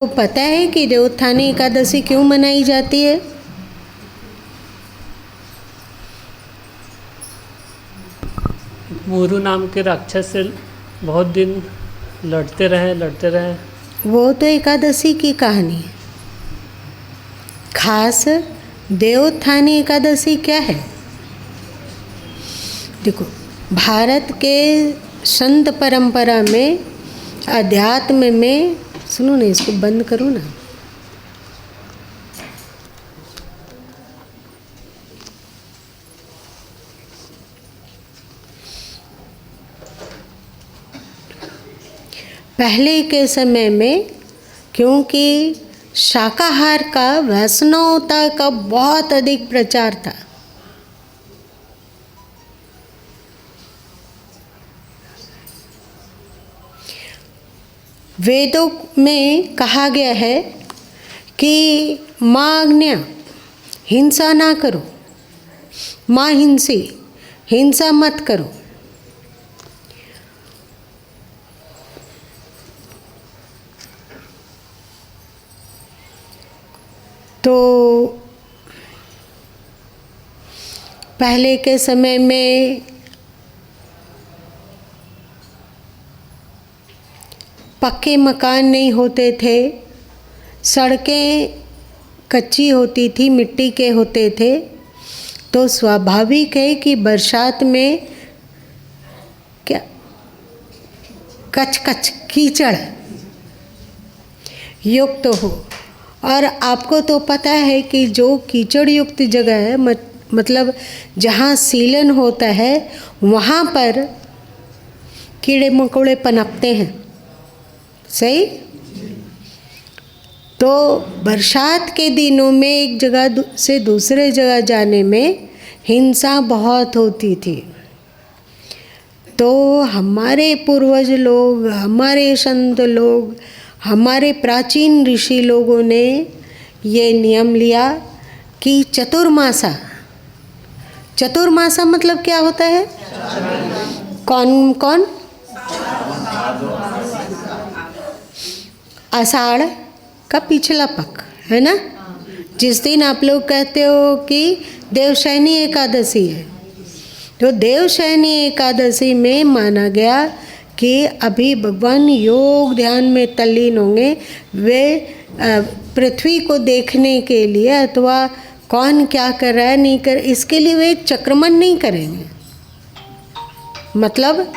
तो पता है कि देवोत्थानी एकादशी क्यों मनाई जाती है? मुरु नाम के राक्षस से बहुत दिन लड़ते रहे। वो तो एकादशी की कहानी है। खास देवोत्थानी एकादशी क्या है? देखो, भारत के संत परंपरा में, अध्यात्म में, सुनो ना, इसको बंद करो ना। पहले के समय में क्योंकि शाकाहार का, वैष्णवता का बहुत अधिक प्रचार था, वेदों में कहा गया है कि माँ आज्ञा, हिंसा ना करो, माँ हिंसी, हिंसा मत करो। तो पहले के समय में पक्के मकान नहीं होते थे, सड़कें कच्ची होती थी, मिट्टी के होते थे। तो स्वाभाविक है कि बरसात में क्या कच कच कीचड़ युक्त हो। और आपको तो पता है कि जो कीचड़ युक्त जगह है, मतलब जहाँ सीलन होता है, वहाँ पर कीड़े मकोड़े पनपते हैं। सही? तो बरसात के दिनों में एक जगह से दूसरे जगह जाने में हिंसा बहुत होती थी। तो हमारे पूर्वज लोग, हमारे संत लोग, हमारे प्राचीन ऋषि लोगों ने ये नियम लिया कि चतुर्मासा मतलब क्या होता है? कौन कौन? आषाढ़ का पिछला पक्ष है ना, जिस दिन आप लोग कहते हो कि देवशयनी एकादशी है। तो देवशयनी एकादशी में माना गया कि अभी भगवान योग ध्यान में तल्लीन होंगे। वे पृथ्वी को देखने के लिए, अथवा कौन क्या कर रहा है नहीं कर, इसके लिए वे चक्रमण नहीं करेंगे। मतलब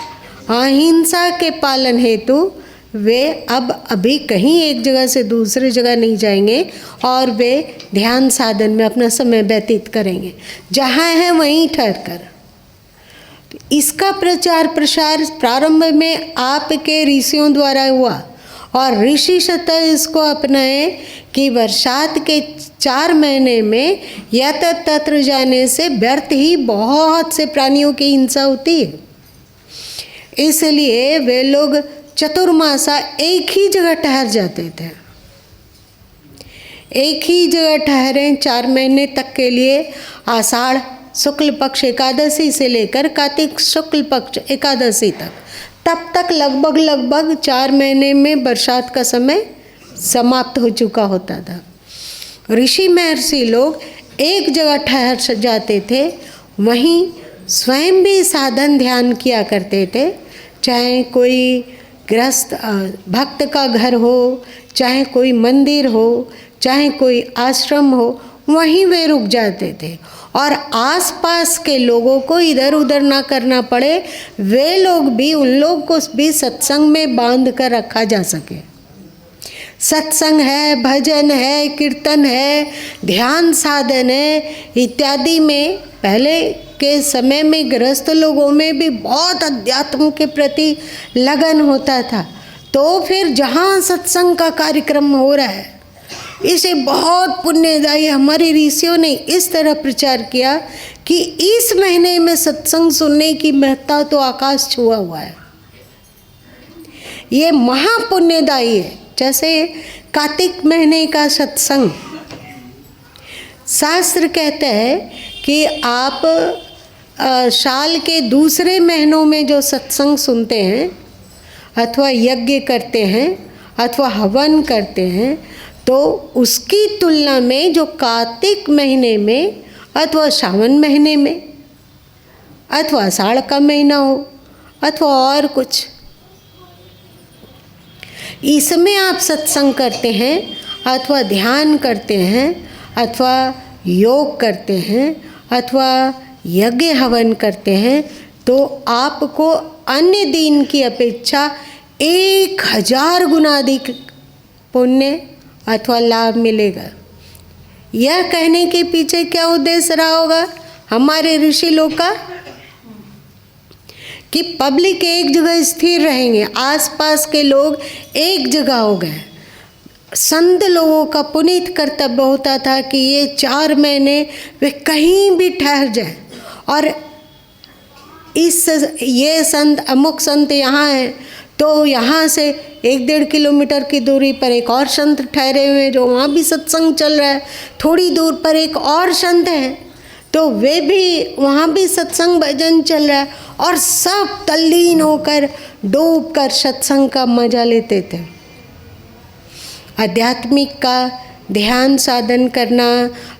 अहिंसा के पालन हेतु वे अब अभी कहीं एक जगह से दूसरी जगह नहीं जाएंगे और वे ध्यान साधन में अपना समय व्यतीत करेंगे, जहाँ है वहीं ठहर कर। इसका प्रचार प्रसार प्रारंभ में आपके ऋषियों द्वारा हुआ और ऋषि सतह इसको अपनाए कि बरसात के 4 महीने में यत्र तत्र जाने से व्यर्थ ही बहुत से प्राणियों की हिंसा होती है। इसलिए वे लोग चतुर्मासा एक ही जगह ठहर जाते थे। एक ही जगह ठहरे 4 महीने तक के लिए, आषाढ़ शुक्ल पक्ष एकादशी से लेकर कार्तिक शुक्ल पक्ष एकादशी तक। तब तक लगभग 4 महीने में बरसात का समय समाप्त हो चुका होता था। ऋषि महर्षि लोग एक जगह ठहर जाते थे, वहीं स्वयं भी साधन ध्यान किया करते थे। चाहे कोई गृहस्थ भक्त का घर हो, चाहे कोई मंदिर हो, चाहे कोई आश्रम हो, वहीं वे रुक जाते थे और आसपास के लोगों को इधर उधर ना करना पड़े। वे लोग भी, उन लोग को भी सत्संग में बांध कर रखा जा सके। सत्संग है, भजन है, कीर्तन है, ध्यान साधन है इत्यादि में पहले के समय में गृहस्थ लोगों में भी बहुत अध्यात्म के प्रति लगन होता था। तो फिर जहाँ सत्संग का कार्यक्रम हो रहा है, इसे बहुत पुण्यदायी हमारे ऋषियों ने इस तरह प्रचार किया कि इस महीने में सत्संग सुनने की महत्ता तो आकाश छुआ हुआ है। ये महापुण्यदायी है। जैसे कार्तिक महीने का सत्संग, शास्त्र कहते हैं कि आप साल के दूसरे महीनों में जो सत्संग सुनते हैं अथवा यज्ञ करते हैं, अथवा हवन करते हैं तो उसकी तुलना में जो कार्तिक महीने में अथवा सावन महीने में अथवा आषाढ़ का महीना हो अथवा और कुछ, इसमें आप सत्संग करते हैं अथवा ध्यान करते हैं अथवा योग करते हैं अथवा यज्ञ हवन करते हैं तो आपको अन्य दिन की अपेक्षा 1000 गुना अधिक पुण्य अथवा लाभ मिलेगा। यह कहने के पीछे क्या उद्देश्य रहा होगा हमारे ऋषि लोग का कि पब्लिक एक जगह स्थिर रहेंगे, आसपास के लोग एक जगह हो गए। संत लोगों का पुनीत कर्तव्य होता था कि ये 4 महीने वे कहीं भी ठहर जाए और ये संत अमुक संत यहाँ हैं तो यहाँ से 1-1.5 किलोमीटर की दूरी पर एक और संत ठहरे हुए हैं जो वहाँ भी सत्संग चल रहा है, थोड़ी दूर पर एक और संत हैं तो वे भी वहाँ भी सत्संग भजन चल रहा है और सब तल्लीन होकर डूब कर सत्संग का मजा लेते थे। आध्यात्मिक का ध्यान साधन करना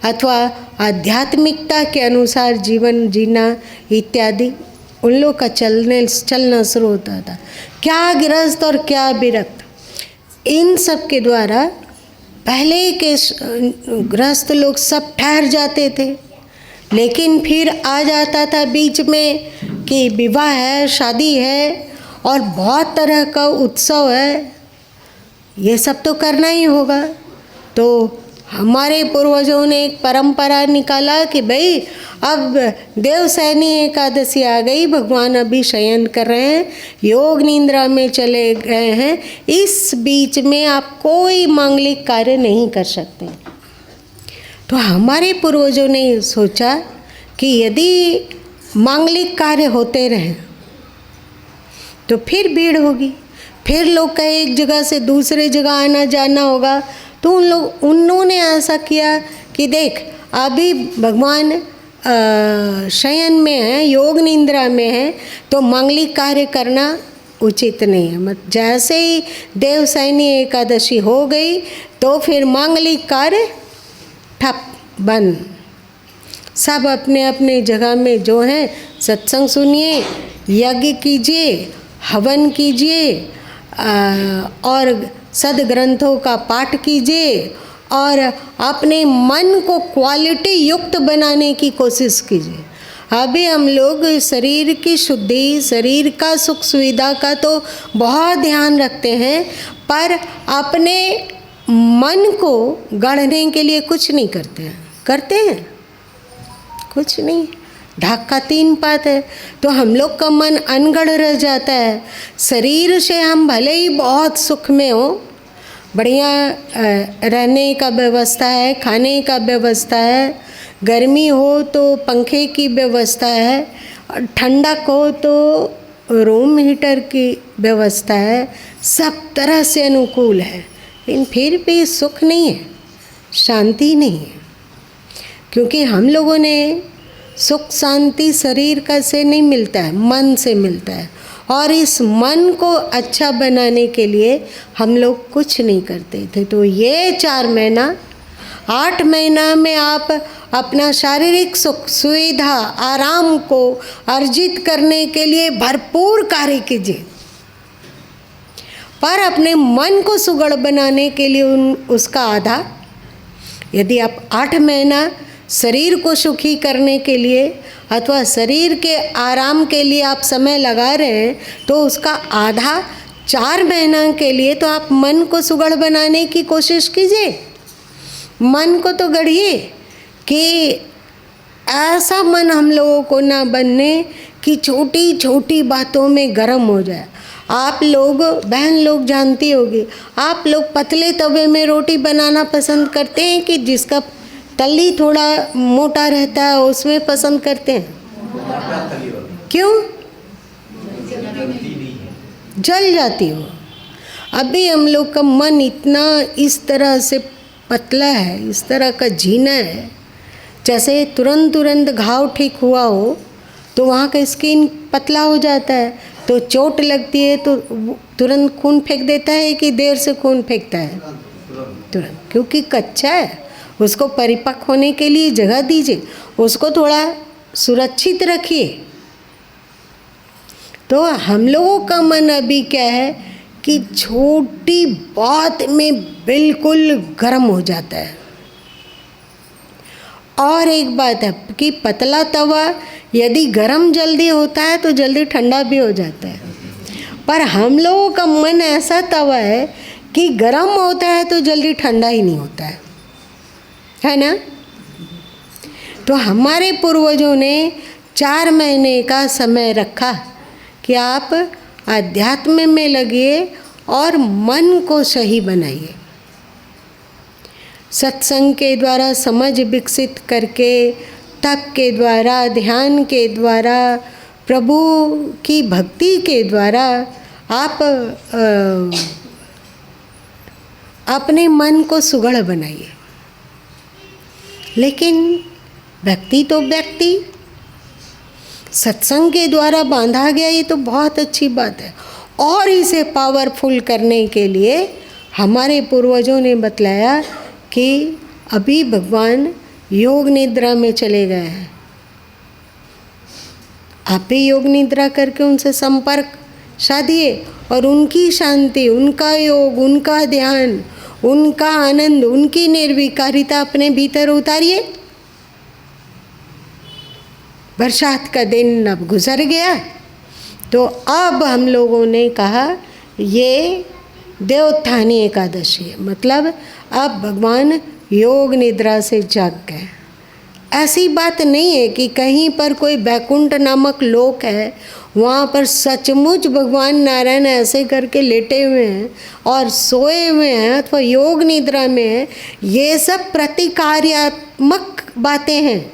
अथवा आध्यात्मिकता के अनुसार जीवन जीना इत्यादि उन लोग का चलना शुरू होता था। क्या गृहस्थ और क्या विरक्त, इन सब के द्वारा पहले के गृहस्थ लोग सब ठहर जाते थे, लेकिन फिर आ जाता था बीच में कि विवाह है, शादी है और बहुत तरह का उत्सव है, ये सब तो करना ही होगा। तो हमारे पूर्वजों ने एक परंपरा निकाला कि भाई अब देवसैनी एकादशी आ गई, भगवान अभी शयन कर रहे हैं, योग निद्रा में चले गए हैं, इस बीच में आप कोई मांगलिक कार्य नहीं कर सकते। तो हमारे पूर्वजों ने सोचा कि यदि मांगलिक कार्य होते रहें तो फिर भीड़ होगी, फिर लोग का एक जगह से दूसरे जगह आना जाना होगा। तो उन्होंने ऐसा किया कि देख अभी भगवान शयन में है, योग निद्रा में है, तो मांगलिक कार्य करना उचित नहीं है। जैसे ही देवसैनी एकादशी हो गई तो फिर मांगलिक कार्य ठप बंद। सब अपने अपने जगह में जो हैं सत्संग सुनिए, यज्ञ कीजिए, हवन कीजिए और सदग्रंथों का पाठ कीजिए और अपने मन को क्वालिटी युक्त बनाने की कोशिश कीजिए। अभी हम लोग शरीर की शुद्धि, शरीर का सुख सुविधा का तो बहुत ध्यान रखते हैं, पर अपने मन को गढ़ने के लिए कुछ नहीं करते हैं। करते हैं कुछ नहीं, ढाका 3 पात है तो हम लोग का मन अनगढ़ रह जाता है। शरीर से हम भले ही बहुत सुख में हो, बढ़िया रहने का व्यवस्था है, खाने का व्यवस्था है, गर्मी हो तो पंखे की व्यवस्था है, ठंडक हो तो रूम हीटर की व्यवस्था है, सब तरह से अनुकूल है, लेकिन फिर भी सुख नहीं है, शांति नहीं है। क्योंकि हम लोगों ने सुख शांति शरीर का से नहीं मिलता है, मन से मिलता है, और इस मन को अच्छा बनाने के लिए हम लोग कुछ नहीं करते थे। तो ये 4 महीना 8 महीना में आप अपना शारीरिक सुख सुविधा आराम को अर्जित करने के लिए भरपूर कार्य कीजिए, पर अपने मन को सुगढ़ बनाने के लिए उसका आधा, यदि आप 8 महीना शरीर को सुखी करने के लिए अथवा शरीर के आराम के लिए आप समय लगा रहे हैं, तो उसका आधा 4 महीना के लिए तो आप मन को सुगढ़ बनाने की कोशिश कीजिए। मन को तो गढ़िए कि ऐसा मन हम लोगों को ना बनने कि छोटी छोटी बातों में गर्म हो जाए। आप लोग बहन लोग जानती होगी, आप लोग पतले तवे में रोटी बनाना पसंद करते हैं कि जिसका तली थोड़ा मोटा रहता है उसमें पसंद करते हैं? क्यों? जल जाती हो। अभी हम लोग का मन इतना इस तरह से पतला है, इस तरह का जीना है, जैसे तुरंत घाव ठीक हुआ हो तो वहाँ का स्किन पतला हो जाता है, तो चोट लगती है तो तुरंत खून फेंक देता है कि देर से खून फेंकता है? तुरंत, क्योंकि कच्चा है। उसको परिपक्व होने के लिए जगह दीजिए, उसको थोड़ा सुरक्षित रखिए। तो हम लोगों का मन अभी क्या है कि छोटी बात में बिल्कुल गर्म हो जाता है। और एक बात है कि पतला तवा यदि गर्म जल्दी होता है तो जल्दी ठंडा भी हो जाता है, पर हम लोगों का मन ऐसा तवा है कि गर्म होता है तो जल्दी ठंडा ही नहीं होता है ना? तो हमारे पूर्वजों ने 4 महीने का समय रखा कि आप अध्यात्म में लगिए और मन को सही बनाइए। सत्संग के द्वारा समझ विकसित करके, तप के द्वारा, ध्यान के द्वारा, प्रभु की भक्ति के द्वारा आप अपने मन को सुगढ़ बनाइए। लेकिन व्यक्ति तो व्यक्ति सत्संग के द्वारा बांधा गया, ये तो बहुत अच्छी बात है। और इसे पावरफुल करने के लिए हमारे पूर्वजों ने बतलाया कि अभी भगवान योग निद्रा में चले गए हैं। आप भी योग निद्रा करके उनसे संपर्क साधिए और उनकी शांति, उनका योग, उनका ध्यान, उनका आनंद, उनकी निर्विकारिता अपने भीतर उतारिए। बरसात का दिन अब गुजर गया, तो अब हम लोगों ने कहा ये देवोत्थानी एकादशी है, मतलब अब भगवान योग निद्रा से जाग गए। ऐसी बात नहीं है कि कहीं पर कोई बैकुंठ नामक लोक है, वहाँ पर सचमुच भगवान नारायण ऐसे करके लेटे हुए हैं और सोए हुए हैं अथवा योग निद्रा में हैं। ये सब प्रतिकार्यात्मक बातें हैं,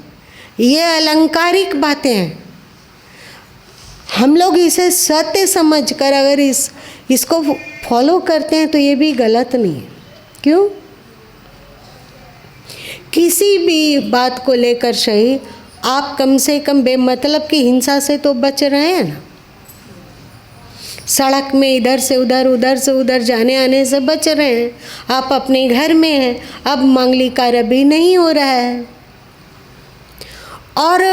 ये अलंकारिक बातें हैं। हम लोग इसे सत्य समझकर अगर इसको फॉलो करते हैं तो ये भी गलत नहीं है। क्यों? किसी भी बात को लेकर सही, आप कम से कम बेमतलब की हिंसा से तो बच रहे हैं ना। सड़क में इधर से उधर, उधर से उधर जाने आने से बच रहे हैं। आप अपने घर में हैं, अब मांगलिक कार्य भी नहीं हो रहा है। और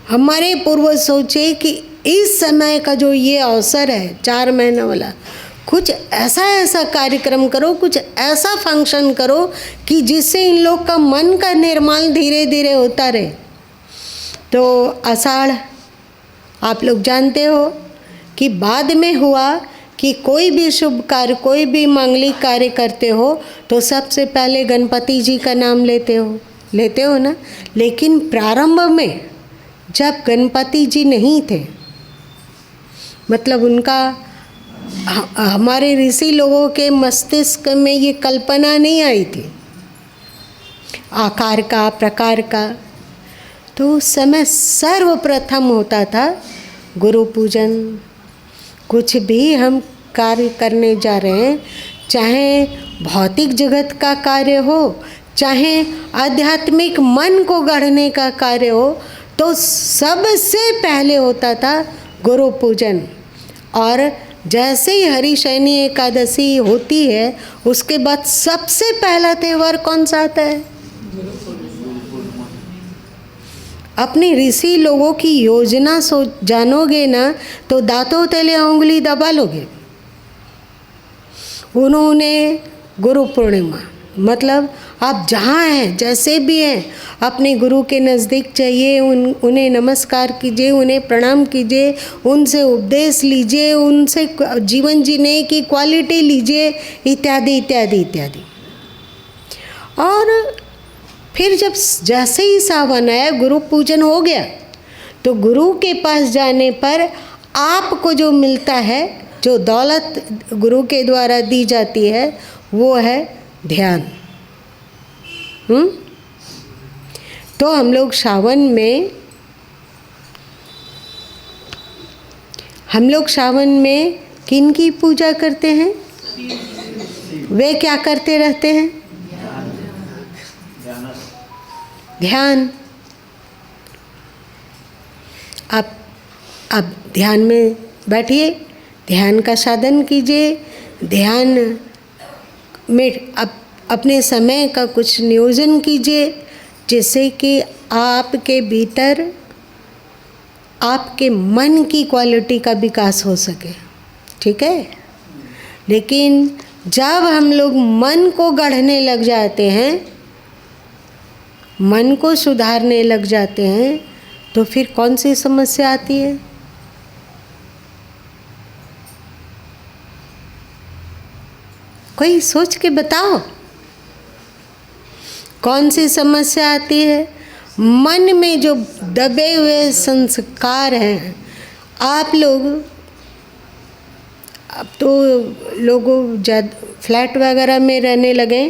हमारे पूर्वज सोचे कि इस समय का जो ये अवसर है 4 महीने वाला, कुछ ऐसा कार्यक्रम करो, कुछ ऐसा फंक्शन करो कि जिससे इन लोग का मन का निर्माण धीरे धीरे होता रहे। तो आषाढ़ आप लोग जानते हो कि बाद में हुआ कि कोई भी शुभ कार्य, कोई भी मांगलिक कार्य करते हो तो सबसे पहले गणपति जी का नाम लेते हो ना। लेकिन प्रारंभ में जब गणपति जी नहीं थे, मतलब उनका हमारे ऋषि लोगों के मस्तिष्क में ये कल्पना नहीं आई थी आकार का, प्रकार का, तो उस समय सर्वप्रथम होता था गुरु पूजन। कुछ भी हम कार्य करने जा रहे हैं, चाहे भौतिक जगत का कार्य हो, चाहे आध्यात्मिक मन को गढ़ने का कार्य हो, तो सबसे पहले होता था गुरु पूजन। और जैसे ही हरिशयनी एकादशी होती है, उसके बाद सबसे पहला त्यौहार कौन सा आता है? अपने ऋषि लोगों की योजना जानोगे ना तो दांतों तले उंगली दबा लोगे। उन्होंने गुरु पूर्णिमा, मतलब आप जहाँ हैं, जैसे भी हैं, अपने गुरु के नज़दीक जाइए, उन्हें नमस्कार कीजिए, उन्हें प्रणाम कीजिए, उनसे उपदेश लीजिए, उनसे जीवन जीने की क्वालिटी लीजिए, इत्यादि इत्यादि इत्यादि। और फिर जब जैसे ही सावन आया, गुरु पूजन हो गया, तो गुरु के पास जाने पर आपको जो मिलता है, जो दौलत गुरु के द्वारा दी जाती है, वो है ध्यान। तो हम लोग सावन में किन की पूजा करते हैं? वे क्या करते रहते हैं? ध्यान। अब अब ध्यान में बैठिए, ध्यान का साधन कीजिए, ध्यान में अपने समय का कुछ नियोजन कीजिए, जिससे कि आपके भीतर आपके मन की क्वालिटी का विकास हो सके। ठीक है। लेकिन जब हम लोग मन को गढ़ने लग जाते हैं, मन को सुधारने लग जाते हैं, तो फिर कौन सी समस्या आती है? कोई सोच के बताओ, कौन सी समस्या आती है? मन में जो दबे हुए संस्कार हैं, आप लोग अब तो लोगों फ्लैट वगैरह में रहने लगे,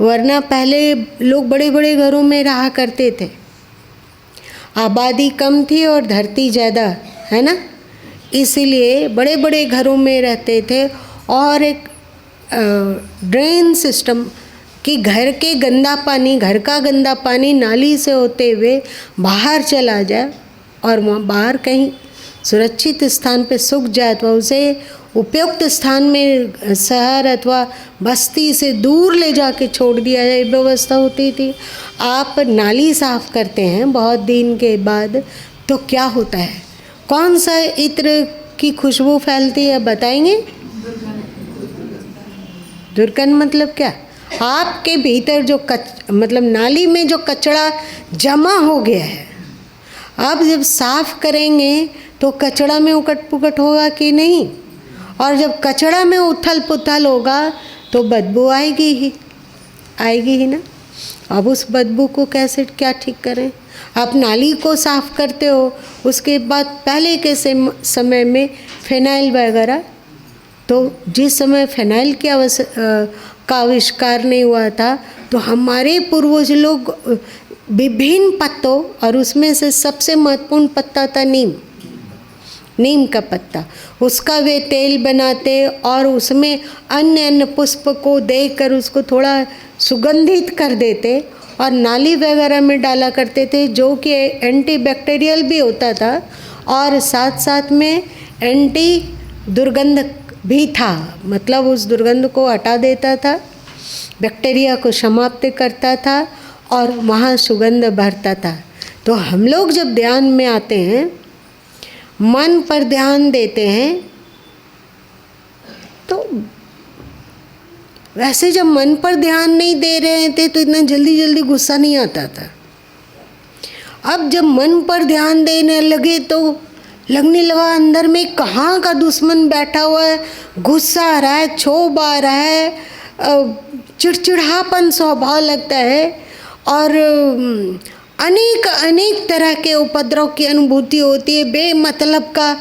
वरना पहले लोग बड़े बड़े घरों में रहा करते थे। आबादी कम थी और धरती ज़्यादा, है ना, इसीलिए बड़े बड़े घरों में रहते थे। और एक ड्रेन सिस्टम कि घर का गंदा पानी नाली से होते हुए बाहर चला जाए और वहाँ बाहर कहीं सुरक्षित स्थान पे सूख जाए, तो उसे उपयुक्त स्थान में शहर अथवा बस्ती से दूर ले जाके छोड़ दिया जाए, व्यवस्था होती थी। आप नाली साफ करते हैं बहुत दिन के बाद, तो क्या होता है? कौन सा इत्र की खुशबू फैलती है, बताएंगे? दुर्गंध मतलब क्या? आपके भीतर जो मतलब नाली में जो कचरा जमा हो गया है, आप जब साफ करेंगे तो कचरा में उकट पुकट होगा कि नहीं? और जब कचरा में उथल पुथल होगा तो बदबू आएगी ही ना। अब उस बदबू को कैसे क्या ठीक करें? आप नाली को साफ करते हो, उसके बाद पहले के समय में फिनाइल वगैरह, तो जिस समय फिनाइल का आविष्कार नहीं हुआ था, तो हमारे पूर्वज लोग विभिन्न पत्तों, और उसमें से सबसे महत्वपूर्ण पत्ता था नीम का पत्ता, उसका वे तेल बनाते और उसमें अन्य पुष्प को देकर उसको थोड़ा सुगंधित कर देते और नाली वगैरह में डाला करते थे, जो कि एंटीबैक्टीरियल भी होता था और साथ साथ में एंटी दुर्गंध भी था। मतलब उस दुर्गंध को हटा देता था, बैक्टीरिया को समाप्त करता था और वहाँ सुगंध भरता था। तो हम लोग जब ध्यान में आते हैं, मन पर ध्यान देते हैं, तो वैसे जब मन पर ध्यान नहीं दे रहे थे तो इतना जल्दी जल्दी गुस्सा नहीं आता था। अब जब मन पर ध्यान देने लगे तो लगने लगा अंदर में कहाँ का दुश्मन बैठा हुआ है, गुस्सा आ रहा है, क्षोभ आ रहा है, चिड़चिड़ापन स्वभाव लगता है और अनेक तरह के उपद्रव की अनुभूति होती है। बेमतलब का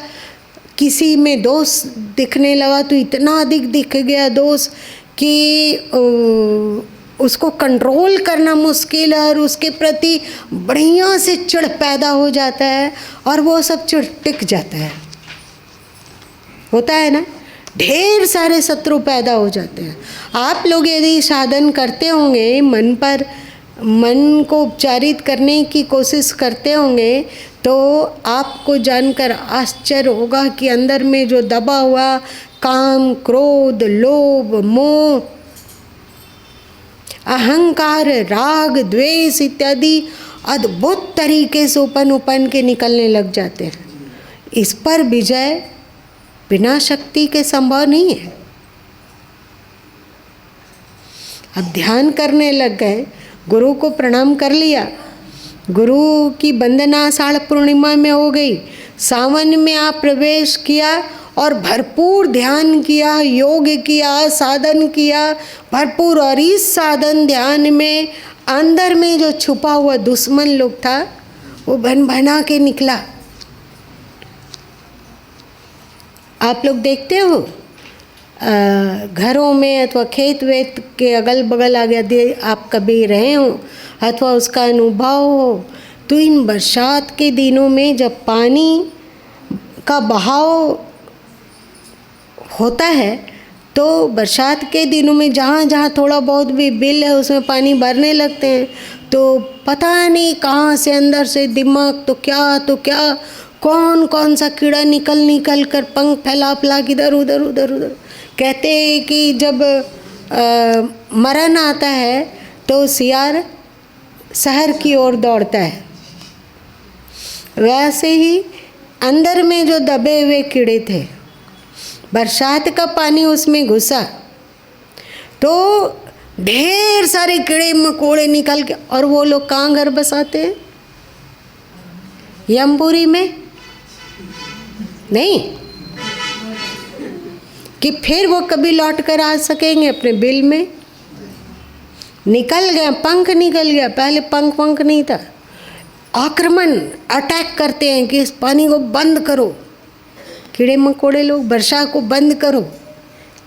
किसी में दोष दिखने लगा तो इतना अधिक दिख गया दोष कि उसको कंट्रोल करना मुश्किल है और उसके प्रति बढ़िया से चिढ़ पैदा हो जाता है और वो सब चिढ़ टिक जाता है। होता है ना, ढेर सारे शत्रु पैदा हो जाते हैं। आप लोग यदि साधन करते होंगे, मन को उपचारित करने की कोशिश करते होंगे, तो आपको जानकर आश्चर्य होगा कि अंदर में जो दबा हुआ काम, क्रोध, लोभ, मोह, अहंकार, राग, द्वेष इत्यादि अद्भुत तरीके से उपन के निकलने लग जाते हैं। इस पर विजय बिना शक्ति के संभव नहीं है। अब ध्यान करने लग गए, गुरु को प्रणाम कर लिया, गुरु की वंदना आषाढ़ पूर्णिमा में हो गई, सावन में आप प्रवेश किया और भरपूर ध्यान किया, योग किया, साधन किया भरपूर। और इस साधन ध्यान में अंदर में जो छुपा हुआ दुश्मन लोग था वो बना के निकला। आप लोग देखते हो घरों में अथवा खेत वेत के अगल बगल आगे आप कभी रहे हो अथवा उसका अनुभव हो, तो इन बरसात के दिनों में जब पानी का बहाव होता है, तो बरसात के दिनों में जहाँ जहाँ थोड़ा बहुत भी बिल है उसमें पानी भरने लगते हैं, तो पता नहीं कहाँ से अंदर से दिमाग तो क्या कौन कौन सा कीड़ा निकल निकल कर पंख फैला फैला के इधर उधर उधर उधर। कहते हैं कि जब मरण आता है तो सियार शहर की ओर दौड़ता है, वैसे ही अंदर में जो दबे हुए कीड़े थे, बरसात का पानी उसमें घुसा तो ढेर सारे कीड़े मकोड़े निकल के, और वो लोग कहाँ घर बसाते हैं? यमपुरी में नहीं कि फिर वो कभी लौट कर आ सकेंगे अपने बिल में। निकल गया, पंख निकल गया, पहले पंख नहीं था। आक्रमण, अटैक करते हैं कि इस पानी को बंद करो, कीड़े मकोड़े लोग, वर्षा को बंद करो।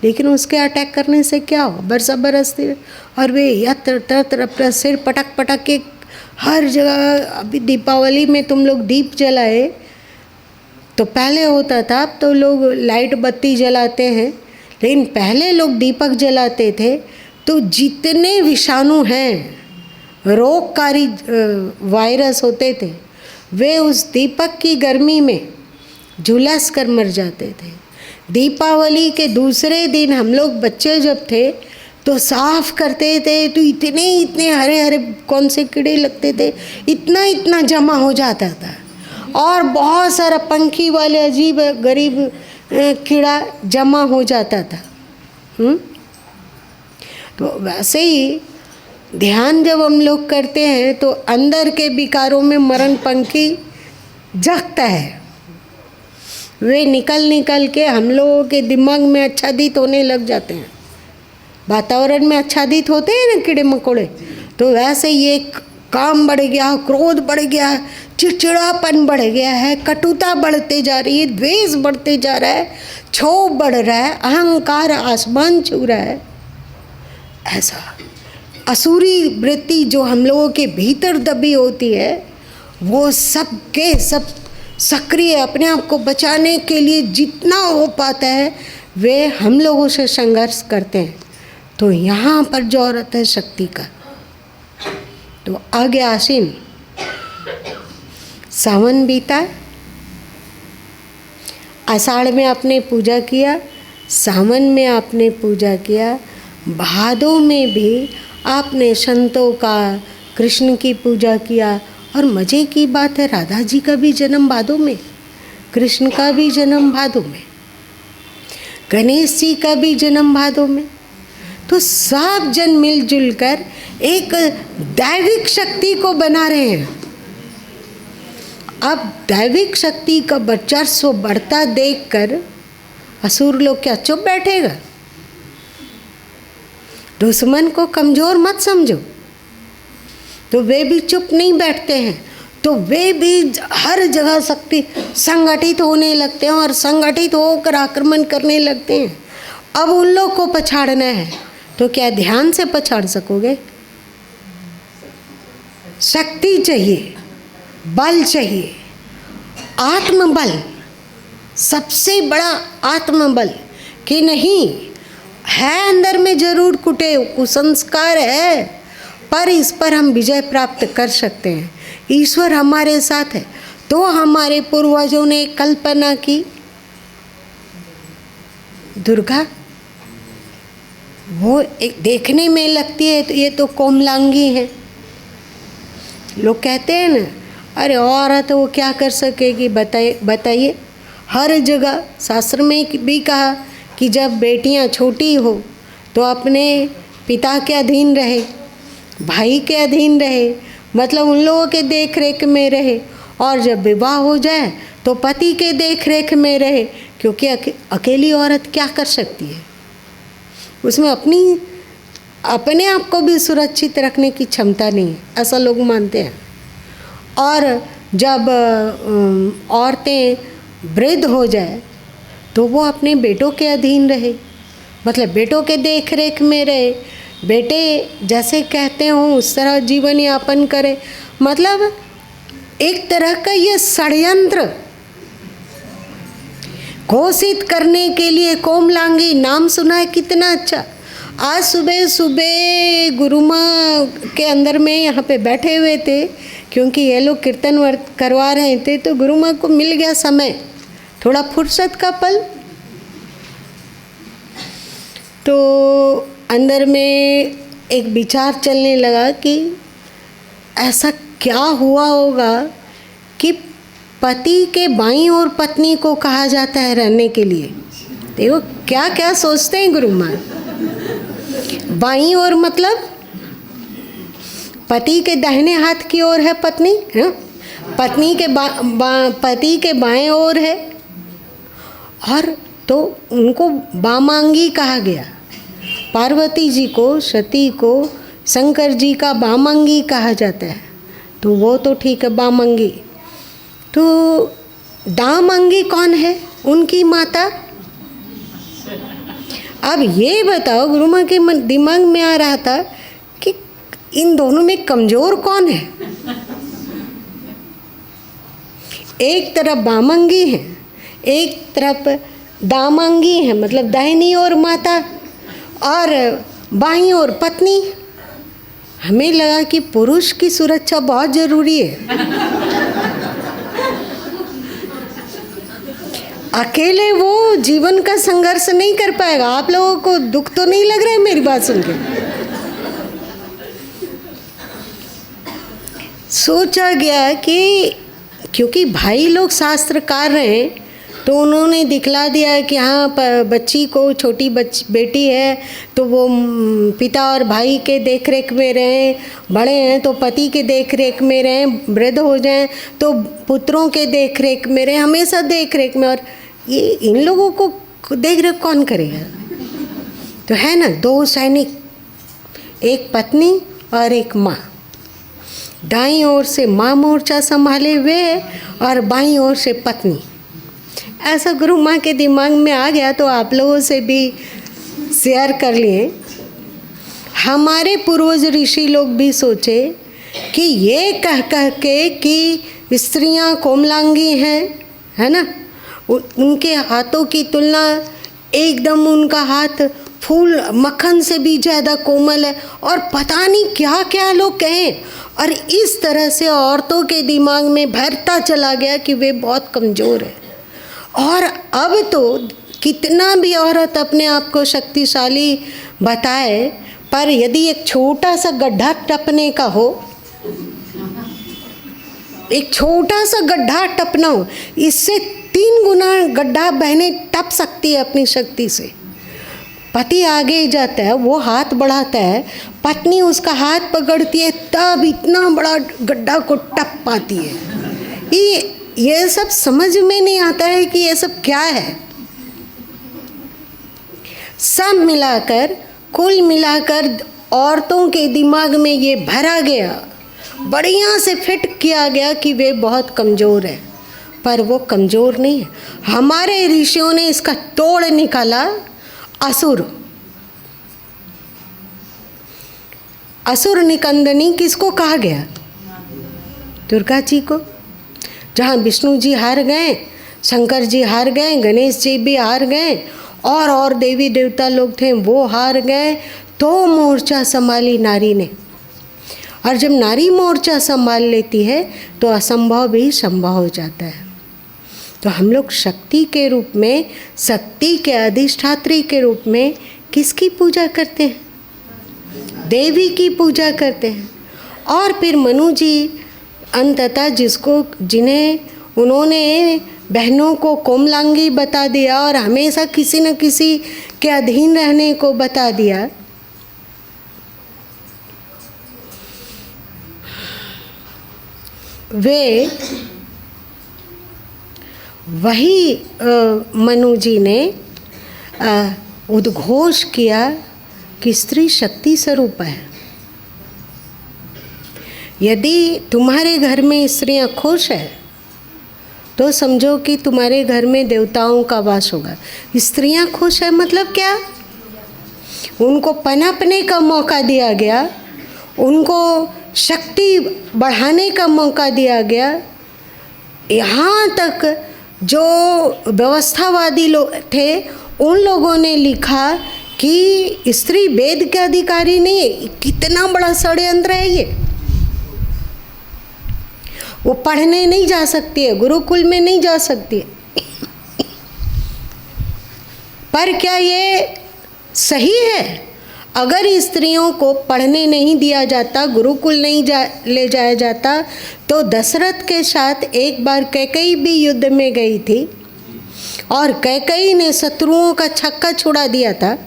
लेकिन उसके अटैक करने से क्या हो? वर्षा बरसती और वे यत्र तत्र अपना सिर पटक पटक के हर जगह। अभी दीपावली में तुम लोग दीप जलाए तो पहले होता था, अब तो लोग लाइट बत्ती जलाते हैं, लेकिन पहले लोग दीपक जलाते थे। तो जितने विषाणु हैं, रोगकारी वायरस होते थे, वे उस दीपक की गर्मी में झुलस कर मर जाते थे। दीपावली के दूसरे दिन हम लोग बच्चे जब थे तो साफ करते थे तो इतने इतने हरे हरे कौन से कीड़े लगते थे, इतना इतना जमा हो जाता था, और बहुत सारा पंखी वाले अजीब गरीब कीड़ा जमा हो जाता था। तो वैसे ही ध्यान जब हम लोग करते हैं तो अंदर के विकारों में मरण पंखी जगता है, वे निकल निकल के हम लोगों के दिमाग में आच्छादित होने लग जाते हैं। वातावरण में आच्छादित होते हैं ना कीड़े मकोड़े, तो वैसे ये काम बढ़ गया, क्रोध बढ़ गया, चिड़चिड़ापन बढ़ गया है, कटुता बढ़ते जा रही है, द्वेष बढ़ते जा रहा है, क्षोभ बढ़ रहा है, अहंकार आसमान छू रहा है। ऐसा असुरी वृत्ति जो हम लोगों के भीतर दबी होती है, वो सब के सब सक्रिय अपने आप को बचाने के लिए जितना हो पाता है वे हम लोगों से संघर्ष करते हैं। तो यहाँ पर जरूरत है शक्ति का। तो आगे आसीन, सावन बीता, आषाढ़ में आपने पूजा किया, सावन में आपने पूजा किया, भादों में भी आपने संतों का, कृष्ण की पूजा किया। और मज़े की बात है, राधा जी का भी जन्म भादों में, कृष्ण का भी जन्म भादों में, गणेश जी का भी जन्म भादों में। तो सब जन मिलजुल कर एक दैविक शक्ति को बना रहे हैं। अब दैविक शक्ति का वर्चस्व बढ़ता देखकर असुर लोग क्या चुप बैठेगा? दुश्मन को कमज़ोर मत समझो। तो वे भी चुप नहीं बैठते हैं, तो वे भी हर जगह शक्ति संगठित होने लगते हैं और संगठित होकर आक्रमण करने लगते हैं। अब उन लोग को पछाड़ना है, तो क्या ध्यान से पछाड़ सकोगे? शक्ति चाहिए, बल चाहिए, आत्मबल, सबसे बड़ा आत्मबल। कि नहीं है अंदर में जरूर कुटे कुसंस्कार है, पर इस पर हम विजय प्राप्त कर सकते हैं। ईश्वर हमारे साथ है। तो हमारे पूर्वजों ने कल्पना की, दुर्गा वो एक देखने में लगती है तो ये तो कोमलांगी है। लोग कहते हैं ना, अरे औरत वो क्या कर सकेगी, बताइए। हर जगह शास्त्र में भी कहा कि जब बेटियां छोटी हो तो अपने पिता के अधीन रहे, भाई के अधीन रहे, मतलब उन लोगों के देख रेख में रहे, और जब विवाह हो जाए तो पति के देख रेख में रहे। क्योंकि अकेली औरत क्या कर सकती है, उसमें अपने आप को भी सुरक्षित रखने की क्षमता नहीं है, ऐसा लोग मानते हैं। और जब औरतें वृद्ध हो जाए तो वो अपने बेटों के अधीन रहे, मतलब बेटों के देख रेख में रहे, बेटे जैसे कहते हों उस तरह जीवन यापन करे। मतलब एक तरह का ये षड्यंत्र घोषित करने के लिए। कोमलांगी नाम सुना है, कितना अच्छा। आज सुबह सुबह गुरु माँ के अंदर में यहाँ पे बैठे हुए थे क्योंकि ये लोग कीर्तन करवा रहे थे तो गुरु माँ को मिल गया समय, थोड़ा फुर्सत का पल। तो अंदर में एक विचार चलने लगा कि ऐसा क्या हुआ होगा कि पति के बाईं ओर पत्नी को कहा जाता है रहने के लिए। देखो क्या क्या सोचते हैं गुरु माँ। बाईं ओर मतलब पति के दाहिने हाथ की ओर है पत्नी, है? पत्नी के पति के बाएं ओर है, और तो उनको वामांगी कहा गया। पार्वती जी को, सती को शंकर जी का वामांगी कहा जाता है, तो वो तो ठीक है वामांगी। तो दामांगी कौन है? उनकी माता। अब ये बताओ, गुरु माँ के दिमाग में आ रहा था कि इन दोनों में कमजोर कौन है? एक तरफ वामांगी है, एक तरफ दामांगी है, मतलब दाहिनी ओर माता और बाईं ओर पत्नी। हमें लगा कि पुरुष की सुरक्षा बहुत जरूरी है। अकेले वो जीवन का संघर्ष नहीं कर पाएगा। आप लोगों को दुख तो नहीं लग रहा है मेरी बात सुन के? सोचा गया कि क्योंकि भाई लोग शास्त्रकार रहे तो उन्होंने दिखला दिया कि हाँ बच्ची को, छोटी बेटी है तो वो पिता और भाई के देख रेख में रहें, बड़े हैं तो पति के देख रेख में रहें, वृद्ध हो जाएं तो पुत्रों के देख रेख में रहें, हमेशा देख रेख में। और ये इन लोगों को देख रेख कौन करेगा? तो है ना, दो सैनिक, एक पत्नी और एक माँ। दाईं ओर से माँ मोर्चा संभाले हुए और बाईं ओर से पत्नी। ऐसा गुरु माँ के दिमाग में आ गया तो आप लोगों से भी शेयर कर लिए। हमारे पूर्वज ऋषि लोग भी सोचे कि ये कह के कि स्त्रियाँ कोमलांगी हैं, है ना, उनके हाथों की तुलना एकदम उनका हाथ फूल मक्खन से भी ज़्यादा कोमल है, और पता नहीं क्या क्या लोग कहें। और इस तरह से औरतों के दिमाग में भरता चला गया कि वे बहुत कमज़ोर है। और अब तो कितना भी औरत अपने आप को शक्तिशाली बताए, पर यदि एक छोटा सा गड्ढा टपने का हो, एक छोटा सा गड्ढा टपना हो, इससे 3 गुना गड्ढा बहने टप सकती है अपनी शक्ति से। पति आगे जाता है, वो हाथ बढ़ाता है, पत्नी उसका हाथ पकड़ती है, तब इतना बड़ा गड्ढा को टप पाती है। ये सब समझ में नहीं आता है कि ये सब क्या है। सब मिलाकर, कुल मिलाकर औरतों के दिमाग में ये भरा गया, बढ़िया से फिट किया गया कि वे बहुत कमज़ोर है, पर वो कमज़ोर नहीं है। हमारे ऋषियों ने इसका तोड़ निकाला। असुर, असुर निकंदनी किसको कहा गया? दुर्गा जी को। जहाँ विष्णु जी हार गए, शंकर जी हार गए, गणेश जी भी हार गए, और देवी देवता लोग थे वो हार गए, तो मोर्चा संभाली नारी ने। और जब नारी मोर्चा संभाल लेती है तो असंभव भी संभव हो जाता है। तो हम लोग शक्ति के रूप में, शक्ति के अधिष्ठात्री के रूप में किसकी पूजा करते हैं? देवी की पूजा करते हैं। और फिर मनु जी अंततः जिन्हें उन्होंने बहनों को कोमलांगी बता दिया और हमेशा किसी न किसी के अधीन रहने को बता दिया, वे वही मनु जी ने उद्घोष किया कि स्त्री शक्ति स्वरूप है। यदि तुम्हारे घर में स्त्रियां खुश है तो समझो कि तुम्हारे घर में देवताओं का वास होगा। स्त्रियां खुश है मतलब क्या? उनको पनपने का मौका दिया गया, उनको शक्ति बढ़ाने का मौका दिया गया। यहाँ तक जो व्यवस्थावादी लोग थे उन लोगों ने लिखा कि स्त्री वेद के अधिकारी नहीं है। कितना बड़ा षड्यंत्र है ये। वो पढ़ने नहीं जा सकती है, गुरुकुल में नहीं जा सकती है। पर क्या ये सही है? अगर स्त्रियों को पढ़ने नहीं दिया जाता, गुरुकुल नहीं ले जाया जाता, तो दशरथ के साथ एक बार कैकेयी भी युद्ध में गई थी और कैकेयी ने शत्रुओं का छक्का छुड़ा दिया था।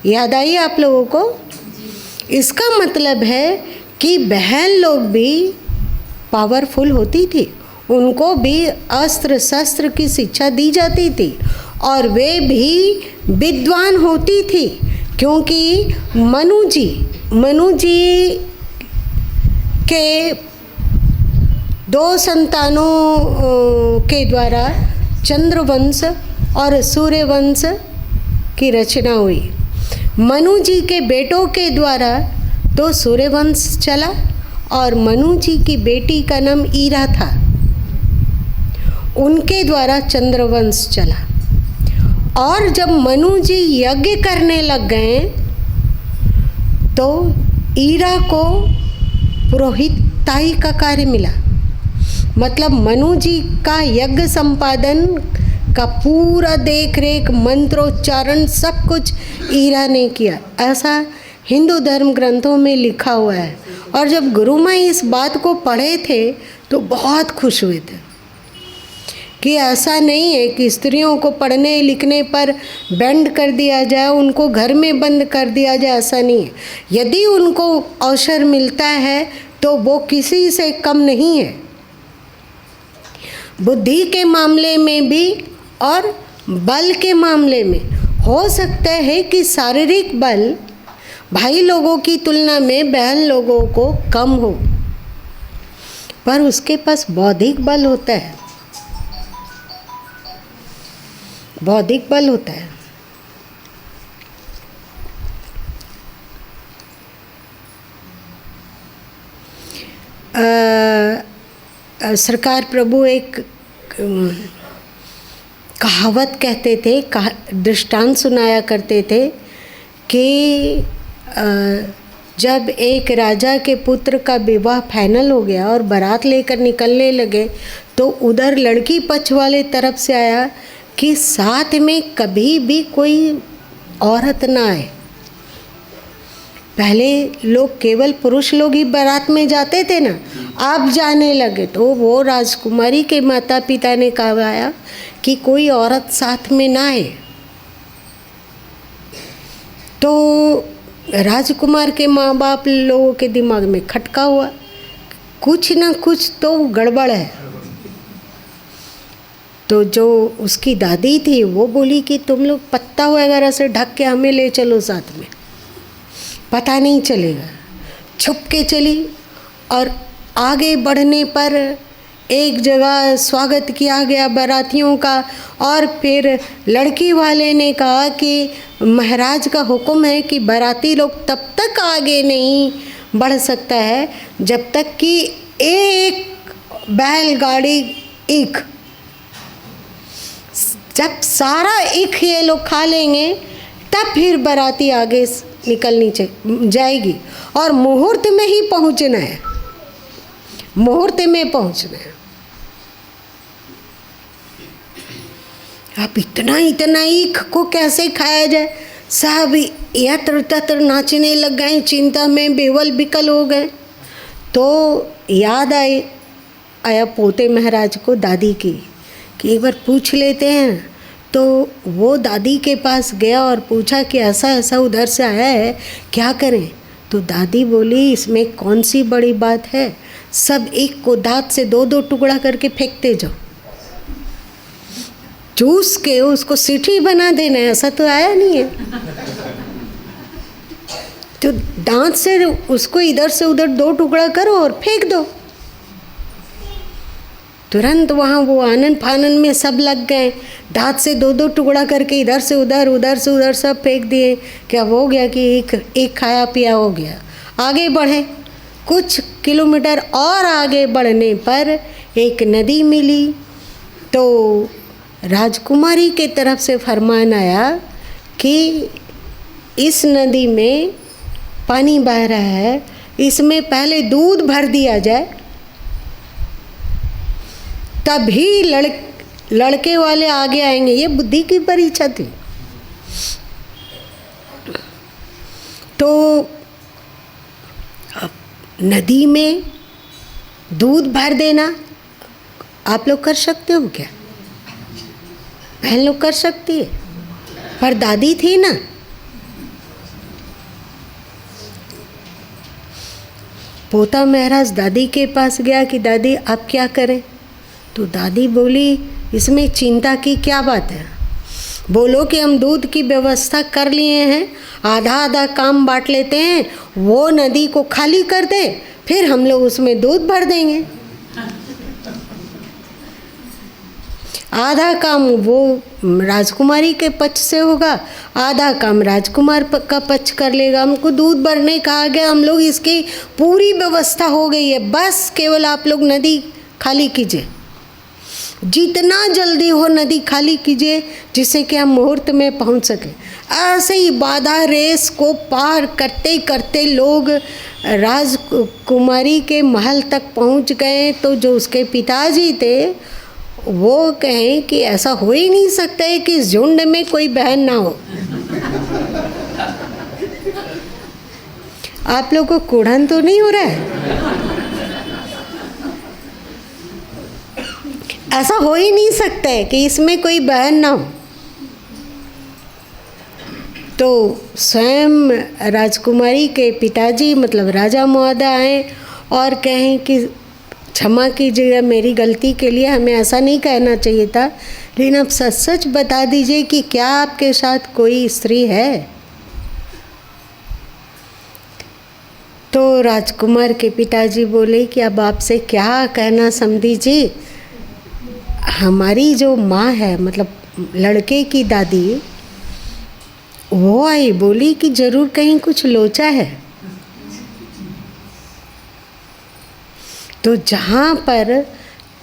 याद आई आप लोगों को? इसका मतलब है कि बहन लोग भी पावरफुल होती थी, उनको भी अस्त्र शस्त्र की शिक्षा दी जाती थी और वे भी विद्वान होती थी, क्योंकि मनु जी के 2 संतानों के द्वारा चंद्रवंश और सूर्यवंश की रचना हुई। मनु जी के बेटों के द्वारा तो सूर्यवंश चला और मनु जी की बेटी का नाम ईरा था, उनके द्वारा चंद्रवंश चला। और जब मनु जी यज्ञ करने लग गए तो ईरा को पुरोहिताई का कार्य मिला। मतलब मनु जी का यज्ञ संपादन का पूरा देख रेख, मंत्रोच्चारण सब कुछ ईरा ने किया, ऐसा हिंदू धर्म ग्रंथों में लिखा हुआ है। और जब गुरु माई इस बात को पढ़े थे तो बहुत खुश हुए थे कि ऐसा नहीं है कि स्त्रियों को पढ़ने लिखने पर बैंड कर दिया जाए, उनको घर में बंद कर दिया जाए, ऐसा नहीं है। यदि उनको अवसर मिलता है तो वो किसी से कम नहीं है, बुद्धि के मामले में भी और बल के मामले में। हो सकता है कि शारीरिक बल भाई लोगों की तुलना में बहन लोगों को कम हो, पर उसके पास बौद्धिक बल होता है, बौद्धिक बल होता है। सरकार प्रभु एक कहावत कहते थे, दृष्टांत सुनाया करते थे कि जब एक राजा के पुत्र का विवाह फाइनल हो गया और बारात लेकर निकलने लगे तो उधर लड़की पक्ष वाले तरफ से आया कि साथ में कभी भी कोई औरत ना आए। पहले लोग केवल पुरुष लोग ही बारात में जाते थे ना, अब जाने लगे। तो वो राजकुमारी के माता पिता ने कहा कि कोई औरत साथ में ना आए। तो राजकुमार के माँ बाप लोगों के दिमाग में खटका हुआ, कुछ ना कुछ तो गड़बड़ है। तो जो उसकी दादी थी वो बोली कि तुम लोग पत्ता वगैरह से ढक के हमें ले चलो साथ में, पता नहीं चलेगा। छुप के चली और आगे बढ़ने पर एक जगह स्वागत किया गया बारातियों का, और फिर लड़की वाले ने कहा कि महाराज का हुक्म है कि बाराती लोग तब तक आगे नहीं बढ़ सकता है जब तक कि एक बैलगाड़ी ईख, जब सारा ईख ये लोग खा लेंगे तब फिर बाराती आगे निकलनी जाएगी और मुहूर्त में ही पहुंचना है, मुहूर्त में पहुंचना है। अब इतना ईख को कैसे खाया जाए? सब यत्र तत्र नाचने लग गए, चिंता में बेवल बिकल हो गए। तो याद आया पोते महाराज को दादी की कि एक बार पूछ लेते हैं। तो वो दादी के पास गया और पूछा कि ऐसा ऐसा उधर से आया है, क्या करें? तो दादी बोली इसमें कौन सी बड़ी बात है, सब एक को दांत से 2-2 टुकड़ा करके फेंकते जाओ, चूस के उसको सीठी बना देना है, ऐसा तो आया नहीं है। तो दांत से उसको इधर से उधर 2 टुकड़ा करो और फेंक दो। तुरंत वहाँ वो आनन फानन में सब लग गए, दांत से 2-2 टुकड़ा करके इधर से उधर सब फेंक दिए। क्या हो गया कि एक खाया पिया हो गया। आगे बढ़े, कुछ किलोमीटर और आगे बढ़ने पर एक नदी मिली। तो राजकुमारी के तरफ से फरमान आया कि इस नदी में पानी बह रहा है, इसमें पहले दूध भर दिया जाए तभी लड़के वाले आगे आएंगे। ये बुद्धि की परीक्षा थी। तो नदी में दूध भर देना आप लोग कर सकते हो क्या? बहन लोग कर सकती है, पर दादी थी ना, पोता महाराज दादी के पास गया कि दादी आप क्या करें? तो दादी बोली इसमें चिंता की क्या बात है, बोलो कि हम दूध की व्यवस्था कर लिए हैं, आधा आधा काम बांट लेते हैं, वो नदी को खाली कर दे, फिर हम लोग उसमें दूध भर देंगे। आधा काम वो राजकुमारी के पक्ष से होगा, आधा काम राजकुमार का पक्ष कर लेगा। हमको दूध भरने कहा गया, हम लोग इसकी पूरी व्यवस्था हो गई है, बस केवल आप लोग नदी खाली कीजिए, जितना जल्दी हो नदी खाली कीजिए, जिससे कि हम मुहूर्त में पहुंच सके। ऐसे ही बाधा रेस को पार करते करते लोग राजकुमारी के महल तक पहुंच गए। तो जो उसके पिताजी थे वो कहें कि ऐसा हो ही नहीं सकता है कि इस झुंड में कोई बहन ना हो। आप लोगों को कुढ़न तो नहीं हो रहा है? ऐसा हो ही नहीं सकता है कि इसमें कोई बहन ना हो। तो स्वयं राजकुमारी के पिताजी मतलब राजा महोदय आए और कहें कि क्षमा कीजिएगा मेरी गलती के लिए, हमें ऐसा नहीं कहना चाहिए था, लेकिन आप सच सच बता दीजिए कि क्या आपके साथ कोई स्त्री है? तो राजकुमार के पिताजी बोले कि अब आपसे क्या कहना समधी जी, हमारी जो माँ है मतलब लड़के की दादी, वो आई, बोली कि जरूर कहीं कुछ लोचा है। तो जहाँ पर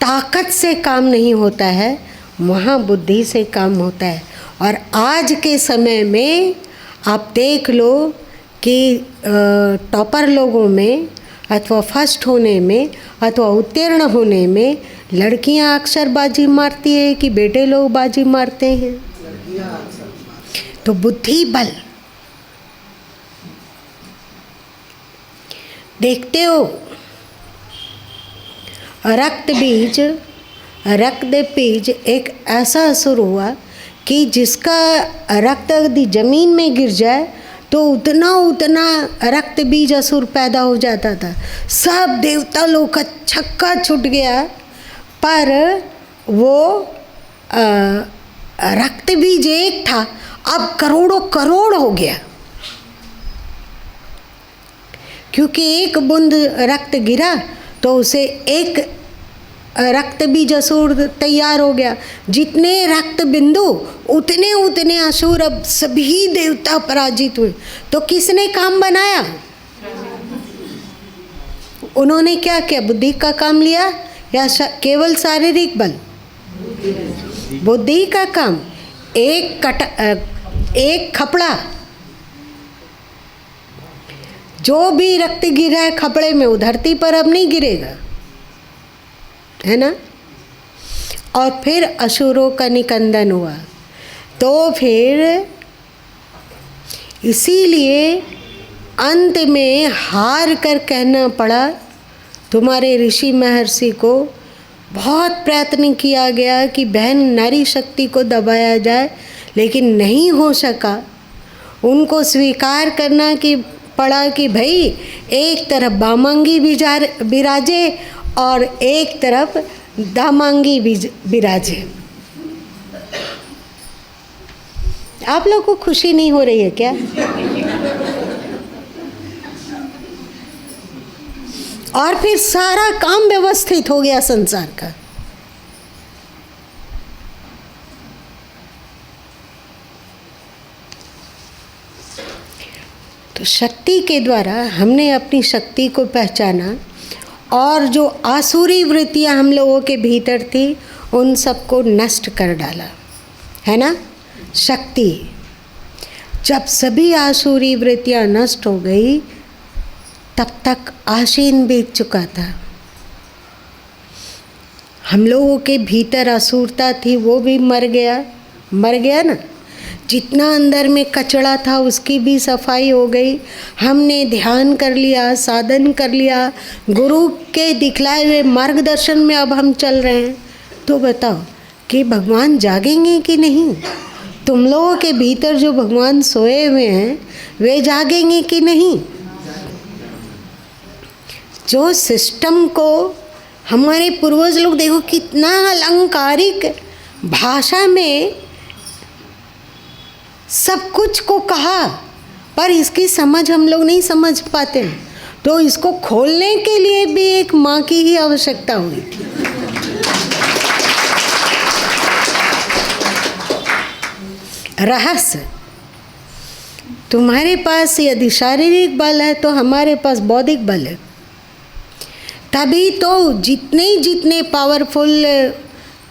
ताकत से काम नहीं होता है वहाँ बुद्धि से काम होता है। और आज के समय में आप देख लो कि टॉपर लोगों में अथवा फर्स्ट होने में अथवा उत्तीर्ण होने में लड़कियां अक्सर बाजी मारती है कि बेटे लोग बाजी मारते हैं। तो बुद्धि बल देखते हो, रक्त बीज एक ऐसा असुर हुआ कि जिसका रक्त यदि जमीन में गिर जाए तो उतना उतना रक्त बीज असुर पैदा हो जाता था। सब देवता लोग का छक्का छूट गया, पर वो रक्त बीज एक था, अब करोड़ों करोड़ हो गया, क्योंकि एक बूंद रक्त गिरा तो उसे एक रक्त बीज असुर तैयार हो गया। जितने रक्त बिंदु उतने उतने असुर, अब सभी देवता पराजित हुए। तो किसने काम बनाया? उन्होंने क्या किया? बुद्धि का काम लिया या केवल शारीरिक बल? बुद्धि का काम। एक खपड़ा, जो भी रक्त गिरा है खपड़े में, वो धरती पर अब नहीं गिरेगा, है ना। और फिर असुरों का निकंदन हुआ। तो फिर इसीलिए अंत में हार कर कहना पड़ा तुम्हारे ऋषि महर्षि को। बहुत प्रयत्न किया गया कि बहन नारी शक्ति को दबाया जाए, लेकिन नहीं हो सका। उनको स्वीकार करना कि पड़ा कि भाई एक तरफ बामांगी विराजे और एक तरफ दामांगी विराजे। आप लोग को खुशी नहीं हो रही है क्या? और फिर सारा काम व्यवस्थित हो गया संसार का। तो शक्ति के द्वारा हमने अपनी शक्ति को पहचाना और जो आसुरी वृत्तियां हम लोगों के भीतर थी उन सबको नष्ट कर डाला, है ना। शक्ति, जब सभी आसुरी वृत्तियां नष्ट हो गई तब तक आशीन बीत चुका था। हम लोगों के भीतर असुरता थी वो भी मर गया ना। जितना अंदर में कचरा था उसकी भी सफाई हो गई। हमने ध्यान कर लिया, साधन कर लिया, गुरु के दिखलाए हुए मार्गदर्शन में अब हम चल रहे हैं। तो बताओ कि भगवान जागेंगे कि नहीं? तुम लोगों के भीतर जो भगवान सोए हुए हैं वे जागेंगे कि नहीं? जो सिस्टम को हमारे पूर्वज लोग देखो कितना अलंकारिक भाषा में सब कुछ को कहा, पर इसकी समझ हम लोग नहीं समझ पाते। तो इसको खोलने के लिए भी एक माँ की ही आवश्यकता हुई। रहस्य तुम्हारे पास यदि शारीरिक बल है तो हमारे पास बौद्धिक बल है। तभी तो जितने पावरफुल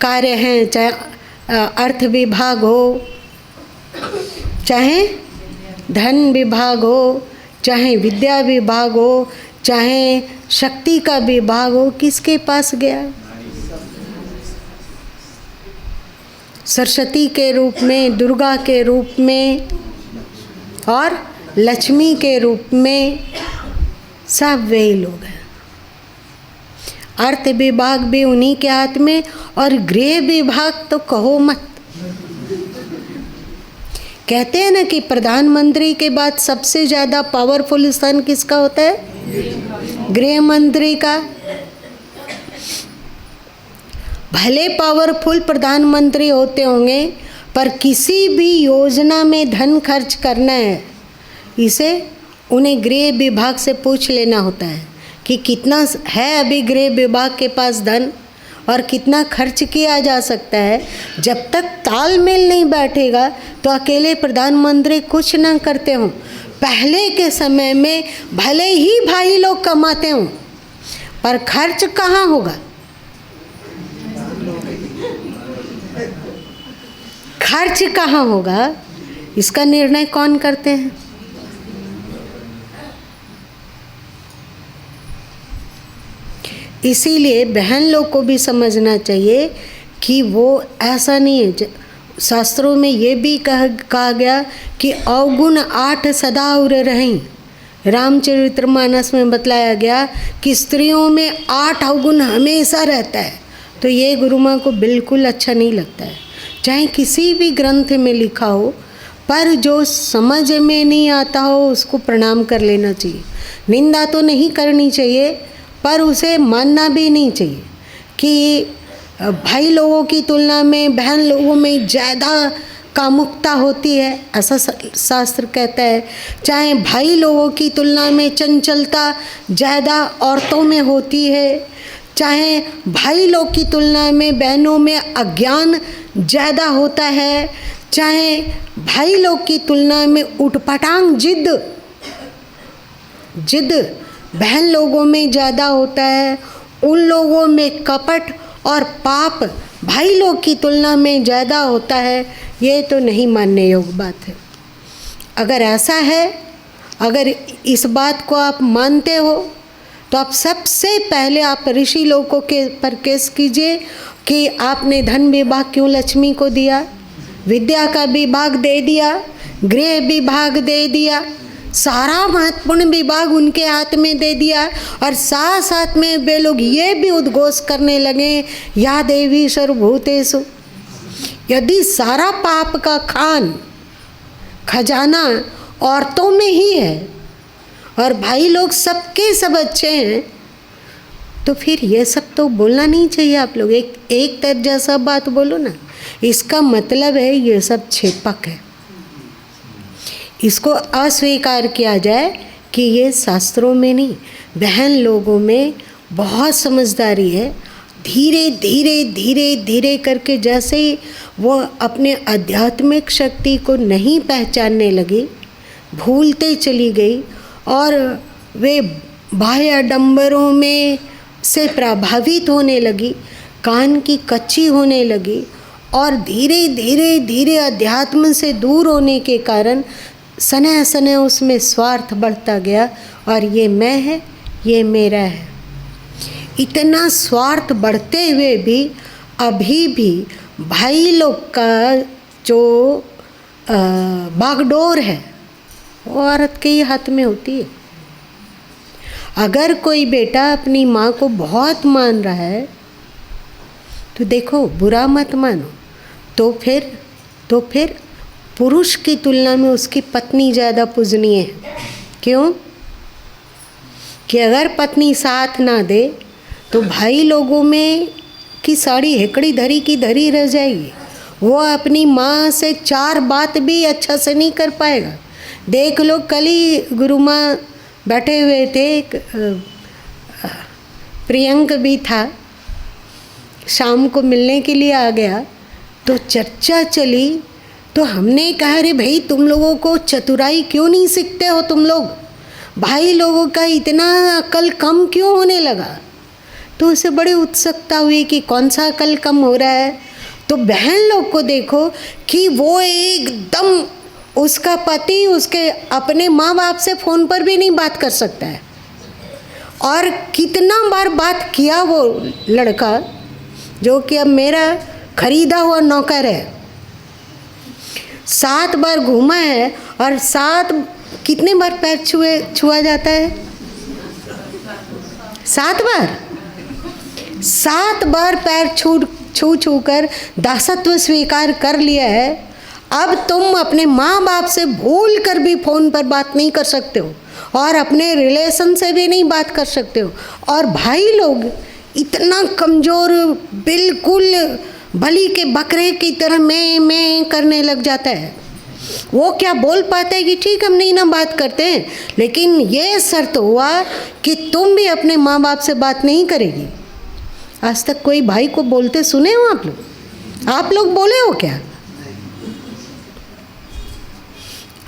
कार्य हैं, चाहे अर्थ विभाग हो, चाहे धन विभाग हो, चाहे विद्या विभाग हो, चाहे शक्ति का विभाग हो, किसके पास गया? सरस्वती के रूप में, दुर्गा के रूप में और लक्ष्मी के रूप में सब वही लोग हैं। अर्थ विभाग भी उन्हीं के हाथ में, और गृह विभाग तो कहो मत। कहते हैं ना कि प्रधानमंत्री के बाद सबसे ज़्यादा पावरफुल स्थान किसका होता है? गृह मंत्री का। भले पावरफुल प्रधानमंत्री होते होंगे, पर किसी भी योजना में धन खर्च करना है, इसे उन्हें गृह विभाग से पूछ लेना होता है कि कितना है अभी गृह विभाग के पास धन और कितना खर्च किया जा सकता है। जब तक तालमेल नहीं बैठेगा तो अकेले प्रधानमंत्री कुछ ना करते हों। पहले के समय में भले ही भाई लोग कमाते हों, पर खर्च कहाँ होगा? खर्च कहाँ होगा, इसका निर्णय कौन करते हैं? इसीलिए बहन लोग को भी समझना चाहिए कि वो ऐसा नहीं है। शास्त्रों में ये भी कहा गया कि अवगुण 8 सदा उर रहें। रामचरितमानस में बतलाया गया कि स्त्रियों में 8 अवगुण हमेशा रहता है। तो ये गुरु माँ को बिल्कुल अच्छा नहीं लगता है, चाहे किसी भी ग्रंथ में लिखा हो, पर जो समझ में नहीं आता हो उसको प्रणाम कर लेना चाहिए। निंदा तो नहीं करनी चाहिए, पर उसे मानना भी नहीं चाहिए कि भाई लोगों की तुलना में बहन लोगों में ज़्यादा कामुकता होती है, ऐसा शास्त्र कहता है। चाहे भाई लोगों की तुलना में चंचलता ज़्यादा औरतों में होती है, चाहे भाई लोग की तुलना में बहनों में अज्ञान ज़्यादा होता है, चाहे भाई लोग की तुलना में उटपटांग जिद बहन लोगों में ज़्यादा होता है। उन लोगों में कपट और पाप भाई लोग की तुलना में ज़्यादा होता है। ये तो नहीं मानने योग्य बात है। अगर ऐसा है, अगर इस बात को आप मानते हो, तो आप सबसे पहले आप ऋषि लोगों के पर केस कीजिए कि आपने धन विभाग क्यों लक्ष्मी को दिया, विद्या का विभाग दे दिया, गृह विभाग दे दिया, सारा महत्वपूर्ण विभाग उनके हाथ में दे दिया, और साथ साथ में वे लोग ये भी उद्घोष करने लगे, या देवी सर्वभूतेषु। यदि सारा पाप का खजाना औरतों में ही है और भाई लोग सबके सब अच्छे हैं, तो फिर ये सब तो बोलना नहीं चाहिए। आप लोग एक तरह जैसा बात बोलो ना, इसका मतलब है ये सब छेपक है। इसको अस्वीकार किया जाए कि ये शास्त्रों में नहीं, बहन लोगों में बहुत समझदारी है। धीरे धीरे धीरे धीरे करके जैसे ही वो अपने आध्यात्मिक शक्ति को नहीं पहचानने लगी, भूलते चली गई, और वे बाह्य आडंबरों में से प्रभावित होने लगी, कान की कच्ची होने लगी, और धीरे धीरे धीरे अध्यात्म से दूर होने के कारण सने सने उसमें स्वार्थ बढ़ता गया, और ये मैं है, ये मेरा है। इतना स्वार्थ बढ़ते हुए भी अभी भी भाई लोग का जो बागडोर है वो औरत के ही हाथ में होती है। अगर कोई बेटा अपनी माँ को बहुत मान रहा है तो देखो, बुरा मत मानो, तो फिर पुरुष की तुलना में उसकी पत्नी ज़्यादा पूजनीय है। क्यों? कि अगर पत्नी साथ ना दे तो भाई लोगों में की साड़ी हेकड़ी धरी की धरी रह जाएगी। वो अपनी माँ से 4 बात भी अच्छा से नहीं कर पाएगा। देख लो, कल ही गुरु माँ बैठे हुए थे, प्रियंक भी था, शाम को मिलने के लिए आ गया, तो चर्चा चली, तो हमने कहा अरे भाई तुम लोगों को चतुराई क्यों नहीं सीखते हो तुम लोग, भाई लोगों का इतना अकल कम क्यों होने लगा। तो उसे बड़ी उत्सुकता हुई कि कौन सा अकल कम हो रहा है। तो बहन लोग को देखो कि वो एकदम, उसका पति उसके अपने माँ बाप से फ़ोन पर भी नहीं बात कर सकता है, और कितना बार बात किया वो लड़का, जो कि अब मेरा खरीदा हुआ नौकर है, 7 बार घूमा है, और 7 कितने बार पैर छुआ जाता है? 7 बार, 7 बार पैर छू कर दासत्व स्वीकार कर लिया है। अब तुम अपने माँ बाप से भूल कर भी फ़ोन पर बात नहीं कर सकते हो, और अपने रिलेशन से भी नहीं बात कर सकते हो, और भाई लोग इतना कमज़ोर, बिल्कुल बलि के बकरे की तरह मैं करने लग जाता है। वो क्या बोल पाता है कि ठीक हम नहीं ना बात करते हैं, लेकिन ये शर्त हुआ कि तुम भी अपने माँ बाप से बात नहीं करेगी। आज तक कोई भाई को बोलते सुने हो आप लोग? आप लोग बोले हो क्या?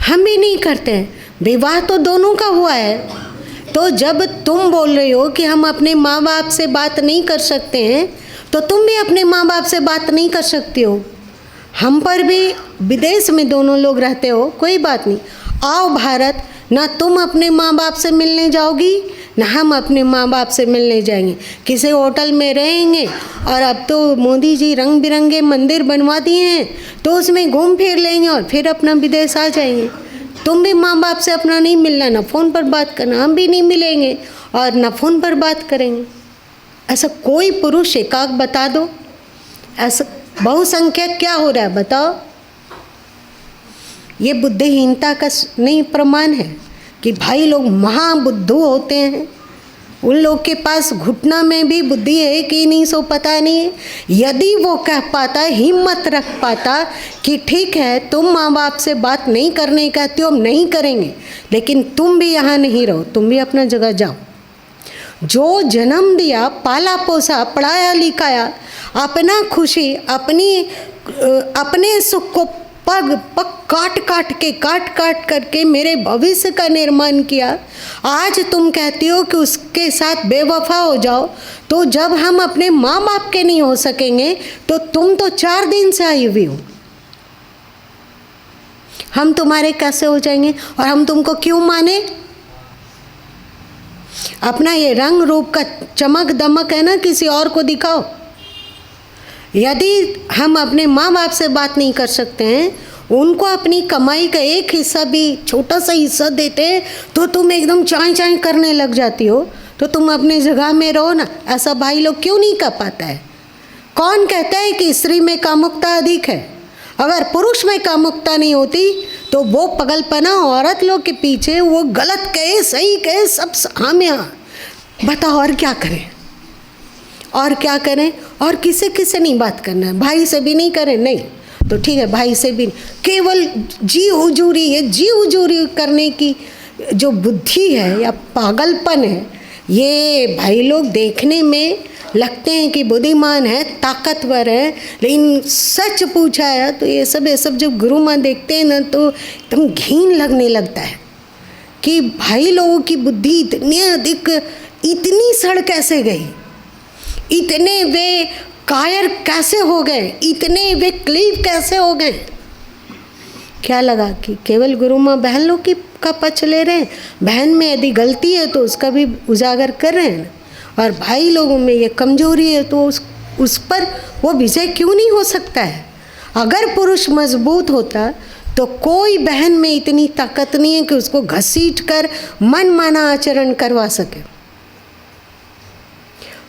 हम भी नहीं करते हैं। विवाह तो दोनों का हुआ है, तो जब तुम बोल रहे हो कि हम अपने माँ बाप से बात नहीं कर सकते हैं, तो तुम भी अपने माँ बाप से बात नहीं कर सकती हो। हम पर भी विदेश में दोनों लोग रहते हो, कोई बात नहीं, आओ भारत, ना तुम अपने माँ बाप से मिलने जाओगी ना हम अपने माँ बाप से मिलने जाएंगे, किसी होटल में रहेंगे। और अब तो मोदी जी रंग बिरंगे मंदिर बनवा दिए हैं, तो उसमें घूम फिर लेंगे और फिर अपना विदेश आ जाएंगे। तुम भी माँ बाप से अपना नहीं मिलना, ना फ़ोन पर बात करना, हम भी नहीं मिलेंगे और ना फ़ोन पर बात करेंगे। ऐसा कोई पुरुष एकाक बता दो, ऐसा बहुसंख्यक क्या हो रहा है बताओ? ये बुद्धिहीनता का नहीं प्रमाण है कि भाई लोग महाबुद्धू होते हैं, उन लोग के पास घुटना में भी बुद्धि है कि नहीं सो पता नहीं है। यदि वो कह पाता, हिम्मत रख पाता कि ठीक है तुम माँ बाप से बात नहीं करने कहते हो, हम नहीं करेंगे, लेकिन तुम भी यहाँ नहीं रहो, तुम भी अपना जगह जाओ। जो जन्म दिया, पाला पोसा, पढ़ाया लिखाया, अपना खुशी, अपने सुख को पग काट काट करके मेरे भविष्य का निर्माण किया, आज तुम कहती हो कि उसके साथ बेवफा हो जाओ। तो जब हम अपने माँ बाप के नहीं हो सकेंगे तो तुम तो 4 दिन से आई हुई हो, हम तुम्हारे कैसे हो जाएंगे? और हम तुमको क्यों माने? अपना ये रंग रूप का चमक दमक है ना, किसी और को दिखाओ। यदि हम अपने माँ बाप से बात नहीं कर सकते हैं, उनको अपनी कमाई का एक हिस्सा भी, छोटा सा हिस्सा देते हैं, तो तुम एकदम चाय करने लग जाती हो। तो तुम अपने जगह में रहो ना। ऐसा भाई लोग क्यों नहीं कर पाता है? कौन कहता है कि स्त्री में कामुकता अधिक है? अगर पुरुष में कामुकता नहीं होती तो वो पगलपना औरत लोग के पीछे, वो गलत कहे सही कहे सब हम यहाँ बताओ। और क्या करें, और क्या करें? और किसे नहीं बात करना है, भाई से भी नहीं करें, नहीं तो ठीक है भाई से भी नहीं। केवल जी हुजूरी, ये जी हुजूरी करने की जो बुद्धि है या पागलपन है, ये भाई लोग देखने में लगते हैं कि बुद्धिमान है, ताकतवर है, लेकिन सच पूछा है तो ये सब जब गुरु माँ देखते हैं ना तो एकदम घिन लगने लगता है कि भाई लोगों की बुद्धि इतनी अधिक, इतनी सड़ कैसे गई, इतने वे कायर कैसे हो गए, इतने वे क्लीव कैसे हो गए। क्या लगा कि केवल गुरु माँ बहन लोग का पक्ष ले रहे हैं, बहन में यदि गलती है तो उसका भी उजागर कर रहे हैं, और भाई लोगों में ये कमजोरी है, तो उस पर वो विजय क्यों नहीं हो सकता है? अगर पुरुष मजबूत होता तो कोई बहन में इतनी ताकत नहीं है कि उसको घसीट कर मन माना आचरण करवा सके।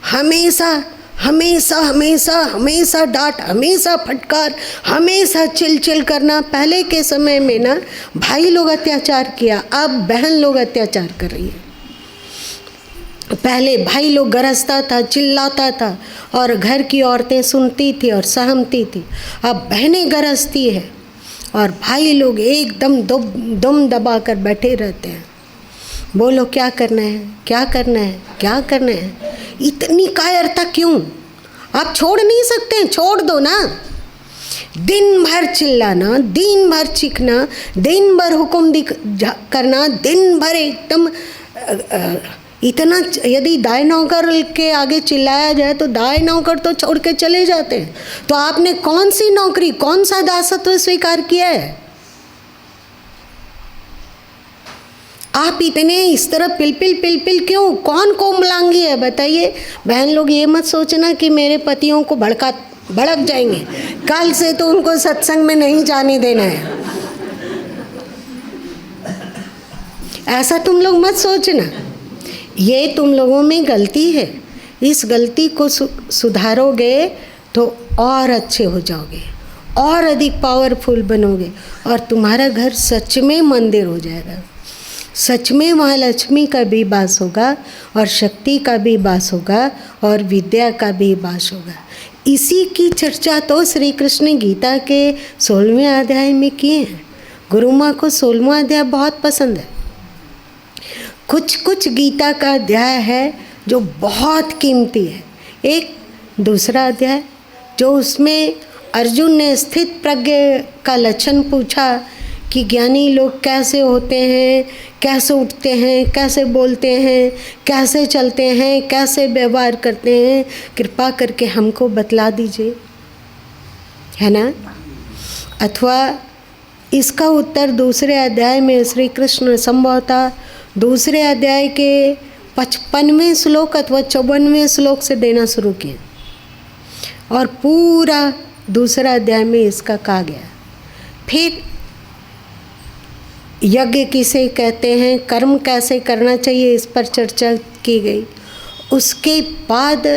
हमेशा हमेशा हमेशा हमेशा डांट, हमेशा फटकार, हमेशा चिल करना। पहले के समय में ना भाई लोग अत्याचार किया, अब बहन लोग अत्याचार कर रही है। पहले भाई लोग गरजता था, चिल्लाता था और घर की औरतें सुनती थी और सहमती थी। अब बहनें गरजती है और भाई लोग एकदम दम दबा कर बैठे रहते हैं। बोलो क्या करना है, क्या करना है, क्या करना है? इतनी कायरता क्यों? आप छोड़ नहीं सकते, छोड़ दो ना। दिन भर चिल्लाना, दिन भर चीखना, दिन भर हुक्म करना, दिन भर एकदम इतना। यदि दाई नौकर के आगे चिल्लाया जाए तो दाई नौकर तो छोड़ के चले जाते हैं। तो आपने कौन सी नौकरी, कौन सा दासत्व स्वीकार किया है? आप इतने इस तरह पिल क्यों? कौन कोमलांगी है बताइए? बहन लोग ये मत सोचना कि मेरे पतियों को भड़क जाएंगे, कल से तो उनको सत्संग में नहीं जाने देना है, ऐसा तुम लोग मत सोचना। ये तुम लोगों में गलती है। इस गलती को सुधारोगे तो और अच्छे हो जाओगे, और अधिक पावरफुल बनोगे और तुम्हारा घर सच में मंदिर हो जाएगा। सच में वहाँ लक्ष्मी का भी वास होगा और शक्ति का भी वास होगा और विद्या का भी वास होगा। इसी की चर्चा तो श्री कृष्ण गीता के 16वें अध्याय में किए हैं। गुरु माँ को 16वां अध्याय बहुत पसंद है। कुछ गीता का अध्याय है जो बहुत कीमती है। एक दूसरा अध्याय जो उसमें अर्जुन ने स्थित प्रज्ञ का लक्षण पूछा कि ज्ञानी लोग कैसे होते हैं, कैसे उठते हैं, कैसे बोलते हैं, कैसे चलते हैं, कैसे व्यवहार करते हैं, कृपा करके हमको बतला दीजिए, है ना। अथवा इसका उत्तर दूसरे अध्याय में श्री कृष्ण संभवतः दूसरे अध्याय के 55वें श्लोक अथवा 54वें श्लोक से देना शुरू किए और पूरा दूसरा अध्याय में इसका कहा गया। फिर यज्ञ किसे कहते हैं, कर्म कैसे करना चाहिए, इस पर चर्चा की गई। उसके बाद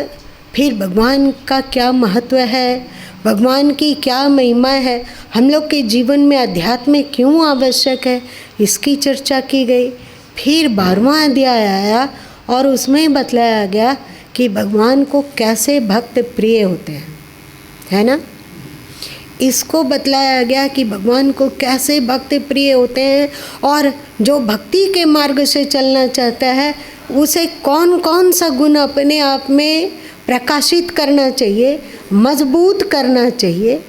फिर भगवान का क्या महत्व है, भगवान की क्या महिमा है, हम लोग के जीवन में अध्यात्म क्यों आवश्यक है, इसकी चर्चा की गई। फिर 12वां अध्याय आया और उसमें बतलाया गया कि भगवान को कैसे भक्त प्रिय होते हैं, है ना। इसको बतलाया गया कि भगवान को कैसे भक्त प्रिय होते हैं और जो भक्ति के मार्ग से चलना चाहता है उसे कौन कौन सा गुण अपने आप में प्रकाशित करना चाहिए, मजबूत करना चाहिए,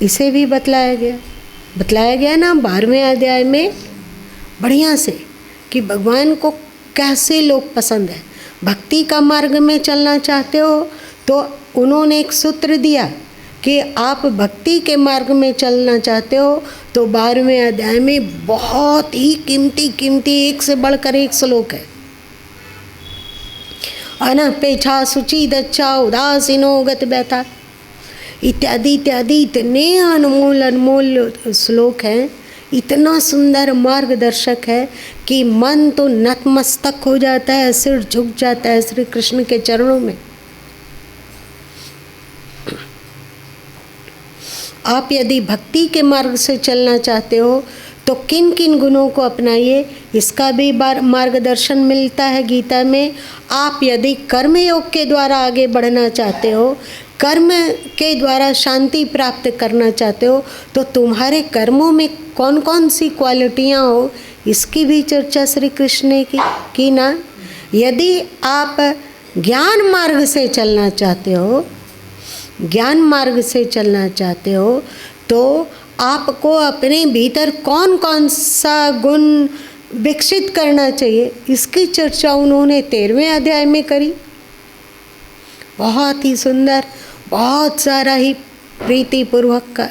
इसे भी बतलाया गया ना 12वें अध्याय में बढ़िया से कि भगवान को कैसे लोग पसंद है। भक्ति का मार्ग में चलना चाहते हो तो उन्होंने एक सूत्र दिया कि आप भक्ति के मार्ग में चलना चाहते हो तो 12वें अध्याय में बहुत ही कीमती एक से बढ़कर एक श्लोक है। अनपेक्षा शुचि दच्छा उदासीनो गत व्यथा इत्यादि इत्यादि इतने अनमोल श्लोक हैं, इतना सुंदर मार्गदर्शक है कि मन तो नतमस्तक हो जाता है, सिर झुक जाता है श्री कृष्ण के चरणों में। आप यदि भक्ति के मार्ग से चलना चाहते हो तो किन किन गुणों को अपनाइए, इसका भी मार्गदर्शन मिलता है गीता में। आप यदि कर्म योग के द्वारा आगे बढ़ना चाहते हो, कर्म के द्वारा शांति प्राप्त करना चाहते हो तो तुम्हारे कर्मों में कौन कौन सी क्वालिटियाँ हो, इसकी भी चर्चा श्री कृष्ण ने की ना। यदि आप ज्ञान मार्ग से चलना चाहते हो, ज्ञान मार्ग से चलना चाहते हो तो आपको अपने भीतर कौन कौन सा गुण विकसित करना चाहिए, इसकी चर्चा उन्होंने 13वें अध्याय में करी। बहुत ही सुंदर, बहुत सारा ही प्रीतिपूर्वक का।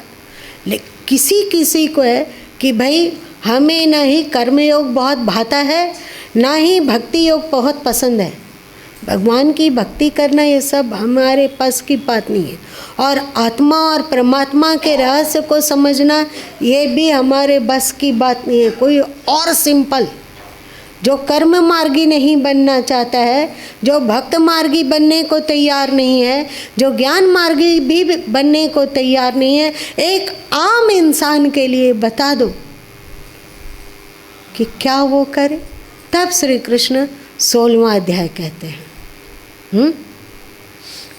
किसी को है कि भाई हमें ना ही कर्मयोग बहुत भाता है, ना ही भक्ति योग बहुत पसंद है। भगवान की भक्ति करना ये सब हमारे पास की बात नहीं है। और आत्मा और परमात्मा के रहस्य को समझना ये भी हमारे बस की बात नहीं है। कोई और सिंपल जो कर्म मार्गी नहीं बनना चाहता है, जो भक्त मार्गी बनने को तैयार नहीं है, जो ज्ञान मार्गी भी बनने को तैयार नहीं है, एक आम इंसान के लिए बता दो कि क्या वो करे। तब श्री कृष्ण 16वां अध्याय कहते हैं,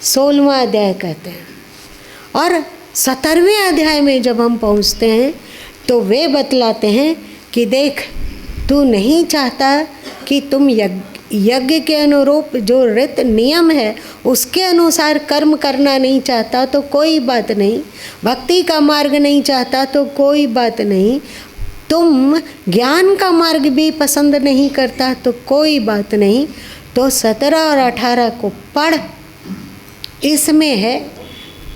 16वां अध्याय कहते हैं। और 17वें अध्याय में जब हम पहुंचते हैं तो वे बतलाते हैं कि देख, तू नहीं चाहता कि तुम यज्ञ के अनुरूप जो रीत नियम है उसके अनुसार कर्म करना नहीं चाहता तो कोई बात नहीं, भक्ति का मार्ग नहीं चाहता तो कोई बात नहीं, तुम ज्ञान का मार्ग भी पसंद नहीं करता तो कोई बात नहीं। तो 17 और 18 को पढ़। इसमें है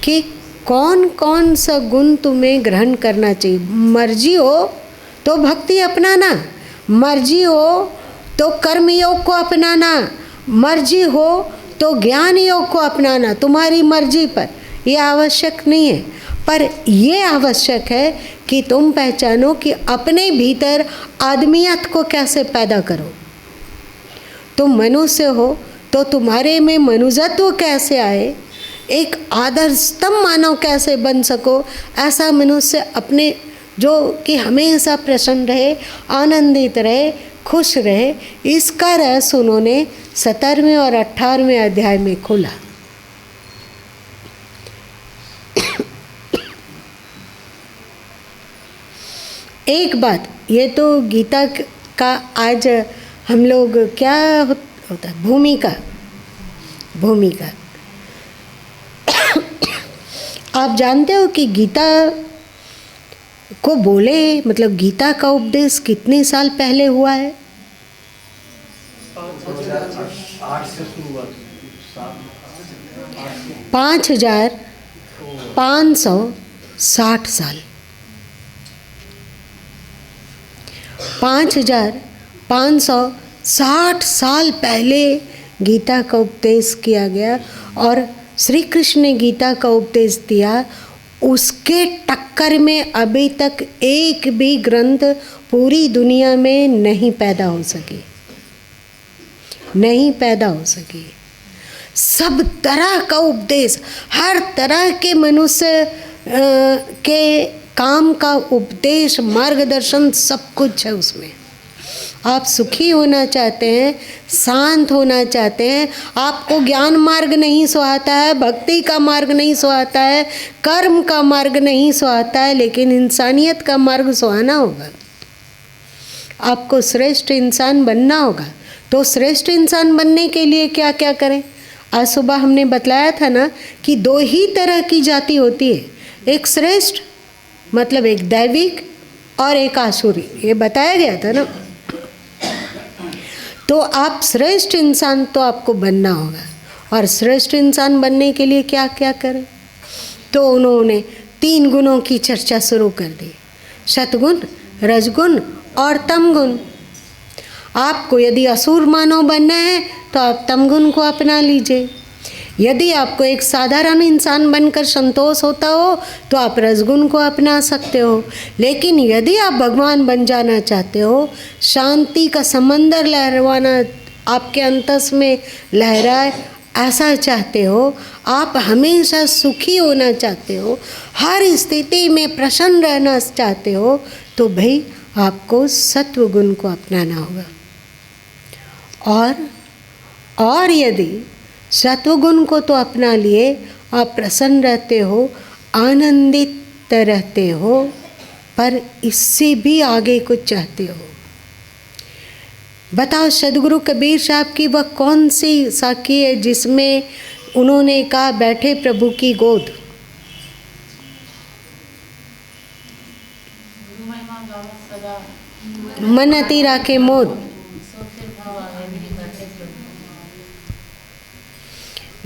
कि कौन कौन सा गुण तुम्हें ग्रहण करना चाहिए। मर्जी हो तो भक्ति अपनाना, मर्जी हो तो कर्म योग को अपनाना, मर्जी हो तो ज्ञान योग को अपनाना, तुम्हारी मर्जी पर। यह आवश्यक नहीं है, पर यह आवश्यक है कि तुम पहचानो कि अपने भीतर आदमियत को कैसे पैदा करो। तुम मनुष्य हो तो तुम्हारे में मनुष्यत्व कैसे आए, एक आदर्शतम मानव कैसे बन सको, ऐसा मनुष्य अपने जो कि हमेशा प्रसन्न रहे, आनंदित रहे, खुश रहे, इसका रहस्य उन्होंने 17वें और 18वें अध्याय में खोला। एक बात, ये तो गीता का आज हम लोग क्या होता है, भूमिका। आप जानते हो कि गीता को बोले, मतलब गीता का उपदेश कितने साल पहले हुआ है? 5560 साल। 5560 साल पहले गीता का उपदेश किया गया और श्री कृष्ण ने गीता का उपदेश दिया। उसके टक्कर में अभी तक एक भी ग्रंथ पूरी दुनिया में नहीं पैदा हो सकी। सब तरह का उपदेश, हर तरह के मनुष्य के काम का उपदेश, मार्गदर्शन, सब कुछ है उसमें। आप सुखी होना चाहते हैं, शांत होना चाहते हैं, आपको ज्ञान मार्ग नहीं सुहाता है, भक्ति का मार्ग नहीं सुहाता है, कर्म का मार्ग नहीं सुहाता है, लेकिन इंसानियत का मार्ग सुहाना होगा। आपको श्रेष्ठ इंसान बनना होगा। तो श्रेष्ठ इंसान बनने के लिए क्या क्या करें? आज सुबह हमने बतलाया था ना कि 2 ही तरह की जाति होती है, एक श्रेष्ठ मतलब एक दैविक और एक आसुरी, ये बताया गया था ना। तो आप श्रेष्ठ इंसान तो आपको बनना होगा, और श्रेष्ठ इंसान बनने के लिए क्या क्या करें? तो उन्होंने 3 गुणों की चर्चा शुरू कर दी, सतगुण, रजगुण और तमगुण। आपको यदि असुर मानव बनना है तो आप तमगुण को अपना लीजिए। यदि आपको एक साधारण इंसान बनकर संतोष होता हो तो आप रजगुण को अपना सकते हो। लेकिन यदि आप भगवान बन जाना चाहते हो, शांति का समंदर लहरवाना आपके अंतस में लहराए, ऐसा चाहते हो, आप हमेशा सुखी होना चाहते हो, हर स्थिति में प्रसन्न रहना चाहते हो, तो भाई आपको सत्व गुण को अपनाना होगा। और यदि सत्वगुण को तो अपना लिए, आप प्रसन्न रहते हो, आनंदित रहते हो, पर इससे भी आगे कुछ चाहते हो। बताओ, सदगुरु कबीर साहब की वह कौन सी साखी है जिसमें उन्होंने कहा बैठे प्रभु की गोद? मन अति राखे मोद।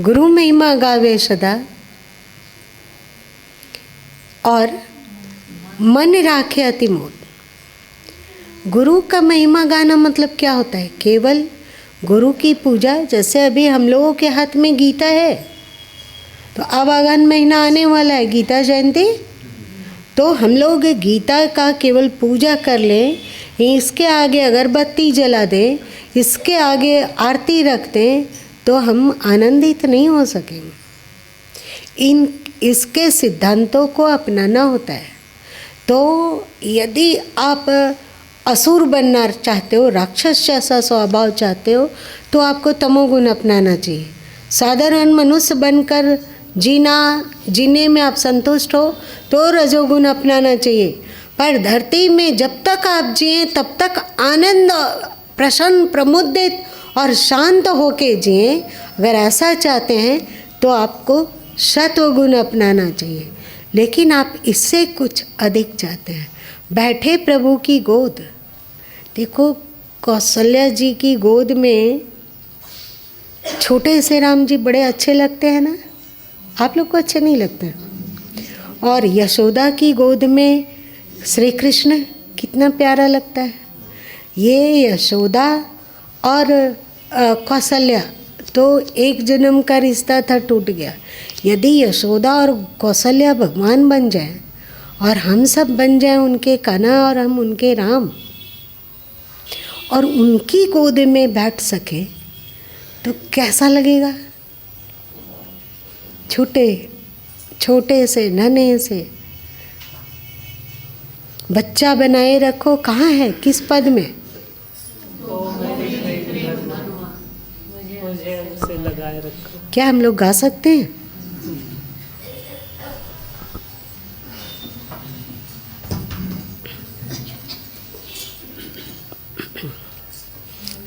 गुरु महिमा गावे सदा और मन राखे अति मोद। गुरु का महिमा गाना मतलब क्या होता है? केवल गुरु की पूजा। जैसे अभी हम लोगों के हाथ में गीता है, तो अब अगन महीना आने वाला है, गीता जयंती, तो हम लोग गीता का केवल पूजा कर लें, इसके आगे अगरबत्ती जला दें, इसके आगे आरती रख दें, तो हम आनंदित नहीं हो सकेंगे। इसके सिद्धांतों को अपनाना होता है। तो यदि आप असुर बनना चाहते हो, राक्षस जैसा स्वभाव चाहते हो, तो आपको तमोगुण अपनाना चाहिए। साधारण मनुष्य बनकर जीने में आप संतुष्ट हो तो रजोगुण अपनाना चाहिए। पर धरती में जब तक आप जिए तब तक आनंद, प्रसन्न, प्रमुदित और शांत होके जिए। अगर ऐसा चाहते हैं तो आपको सत्वगुण अपनाना चाहिए। लेकिन आप इससे कुछ अधिक चाहते हैं। बैठे प्रभु की गोद, देखो कौशल्या जी की गोद में छोटे से राम जी बड़े अच्छे लगते हैं ना? आप लोग को अच्छे नहीं लगते? और यशोदा की गोद में श्री कृष्ण कितना प्यारा लगता है। ये यशोदा और कौशल्या तो एक जन्म का रिश्ता था, टूट गया। यदि यशोदा और कौशल्या भगवान बन जाए और हम सब बन जाएं उनके कान्हा और हम उनके राम, और उनकी गोद में बैठ सके तो कैसा लगेगा? छोटे से नन्हे से बच्चा बनाए रखो। कहाँ है, किस पद में? मुझे से लगाए रखो। क्या हम लोग गा सकते हैं?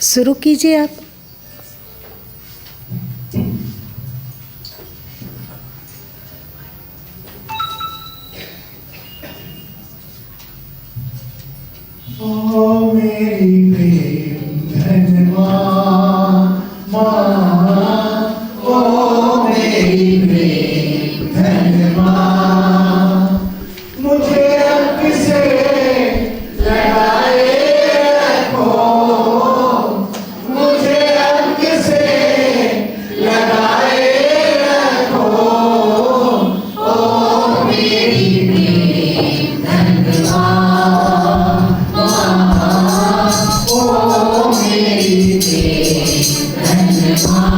शुरू कीजिए आप। ओ मेरी प्रेम धन माँ, ओ मेरी प्रेम धन माँ, मुझे अब से लगाए रखो, मुझे अब से लगाए रखो, ओ मेरी प्रेम धन माँ, ओ मेरी प्रेम धन माँ,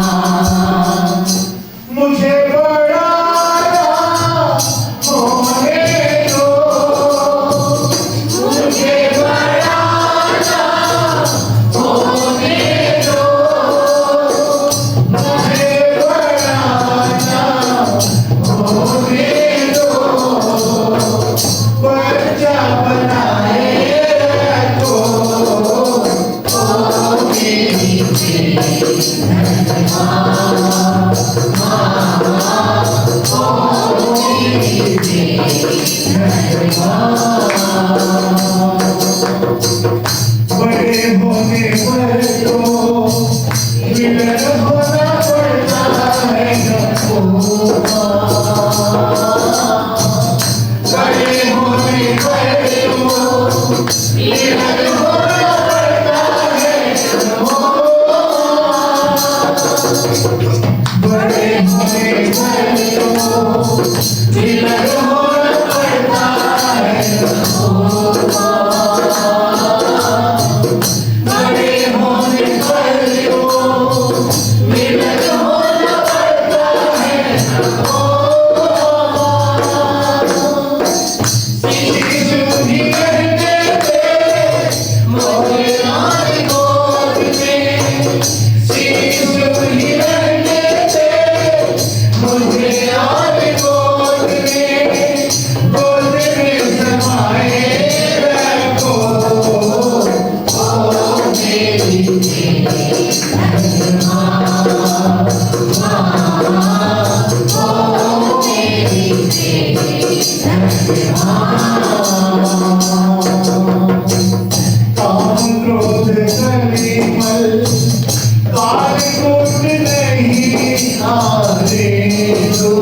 मुझे बड़ा होने दो, मुझे बड़ा होने दो, मुझे बड़ा होने दो, बच्चा बनाए रखो, ओ मेरी प्रेम धन माँ, ओ मेरी प्रेम धन माँ। बड़े होने पर तो विलग होना पड़ता है सबको, बड़े होने पर तो विलग होना पड़ता है सबको, बड़े होने पर तो विलग होना पड़ता है सबको, बड़े होने पर तो विलग होना पड़ता है सबको। शिशु ही रहने दे मुझे आज गोद में, शिशु ही रहने दे मुझे आज गोद में, गोद में समाए रखो, ओ मेरी धन माँ, ओ मेरी धन माँ। काम क्रोध कलिमल काल कूट नहीं आने दो,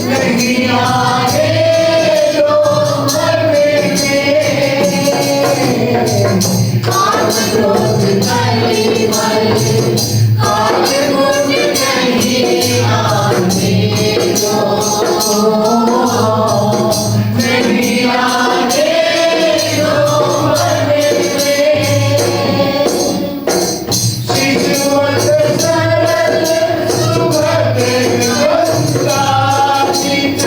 नहीं आने दो मरने में क्रोध कली बल काल कूट नहीं आने दो नहीं आने दो मन में शिशुवत सरल सुभद्र वंदित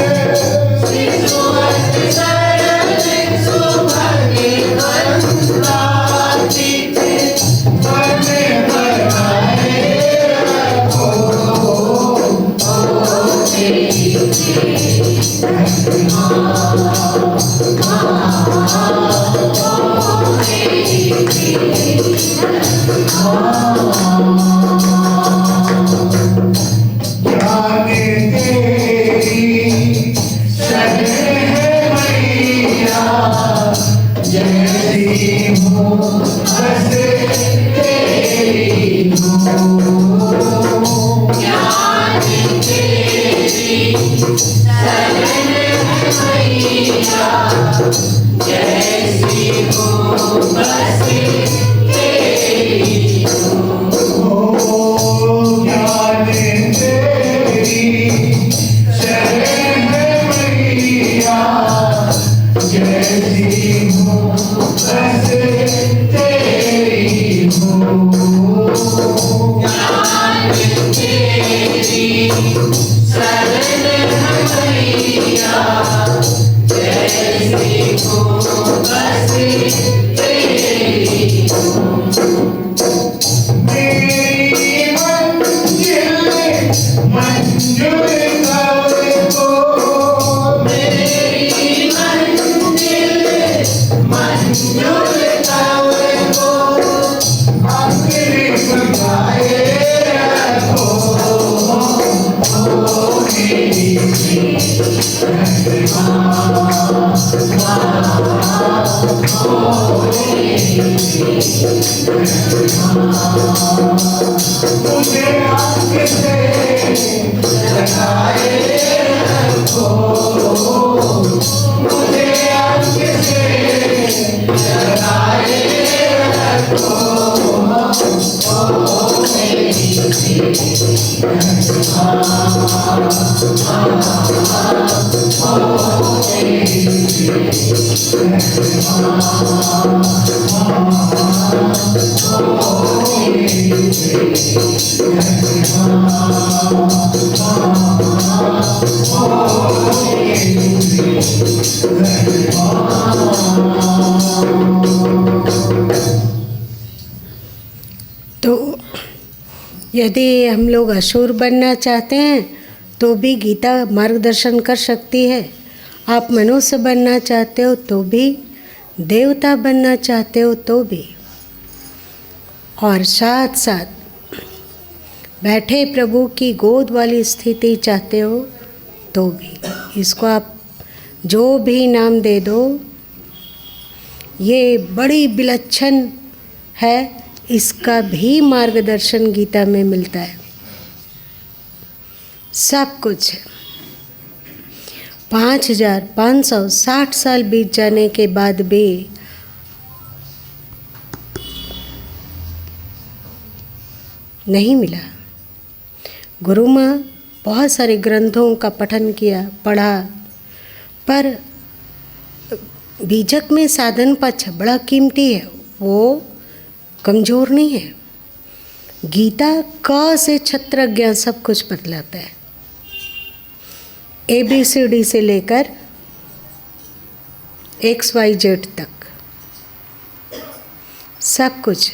शिशुवत सरल सुभद्र वंदित मन बनाए रखो जाने तेरी शरण है मैया जैसी हूँ बस तेरी हूँ जाने तेरी शरण है मैया जैसी हूँ बस तेरी हूँ जाने तेरी शरण है मैया जैसी हूँ बस तेरी हूँ जाने तेरी शरण है मैया जैसी हूँ बस तेरी मेरी मंजिल मंजूर कर दो मेरी मंजिल मंजूर कर दो आखिरी बनाए रखो मुझे आँख से लगाए रखो मुझे आँख से लगाए रखो तो यदि हम लोग असुर बनना चाहते हैं तो भी गीता मार्गदर्शन कर सकती है। आप मनुष्य बनना चाहते हो तो भी, देवता बनना चाहते हो तो भी, और साथ साथ बैठे प्रभु की गोद वाली स्थिति चाहते हो तो भी। इसको आप जो भी नाम दे दो, ये बड़ी विलक्षण है। इसका भी मार्गदर्शन गीता में मिलता है। सब कुछ है। 5560 साल बीत जाने के बाद भी नहीं मिला। गुरु माँ बहुत सारे ग्रंथों का पठन किया, पढ़ा, पर बीजक में साधन पक्ष बड़ा कीमती है, वो कमज़ोर नहीं है। गीता क से क्षत्रज्ञ सब कुछ बतलाता है। ABCD से लेकर XYZ तक सब कुछ।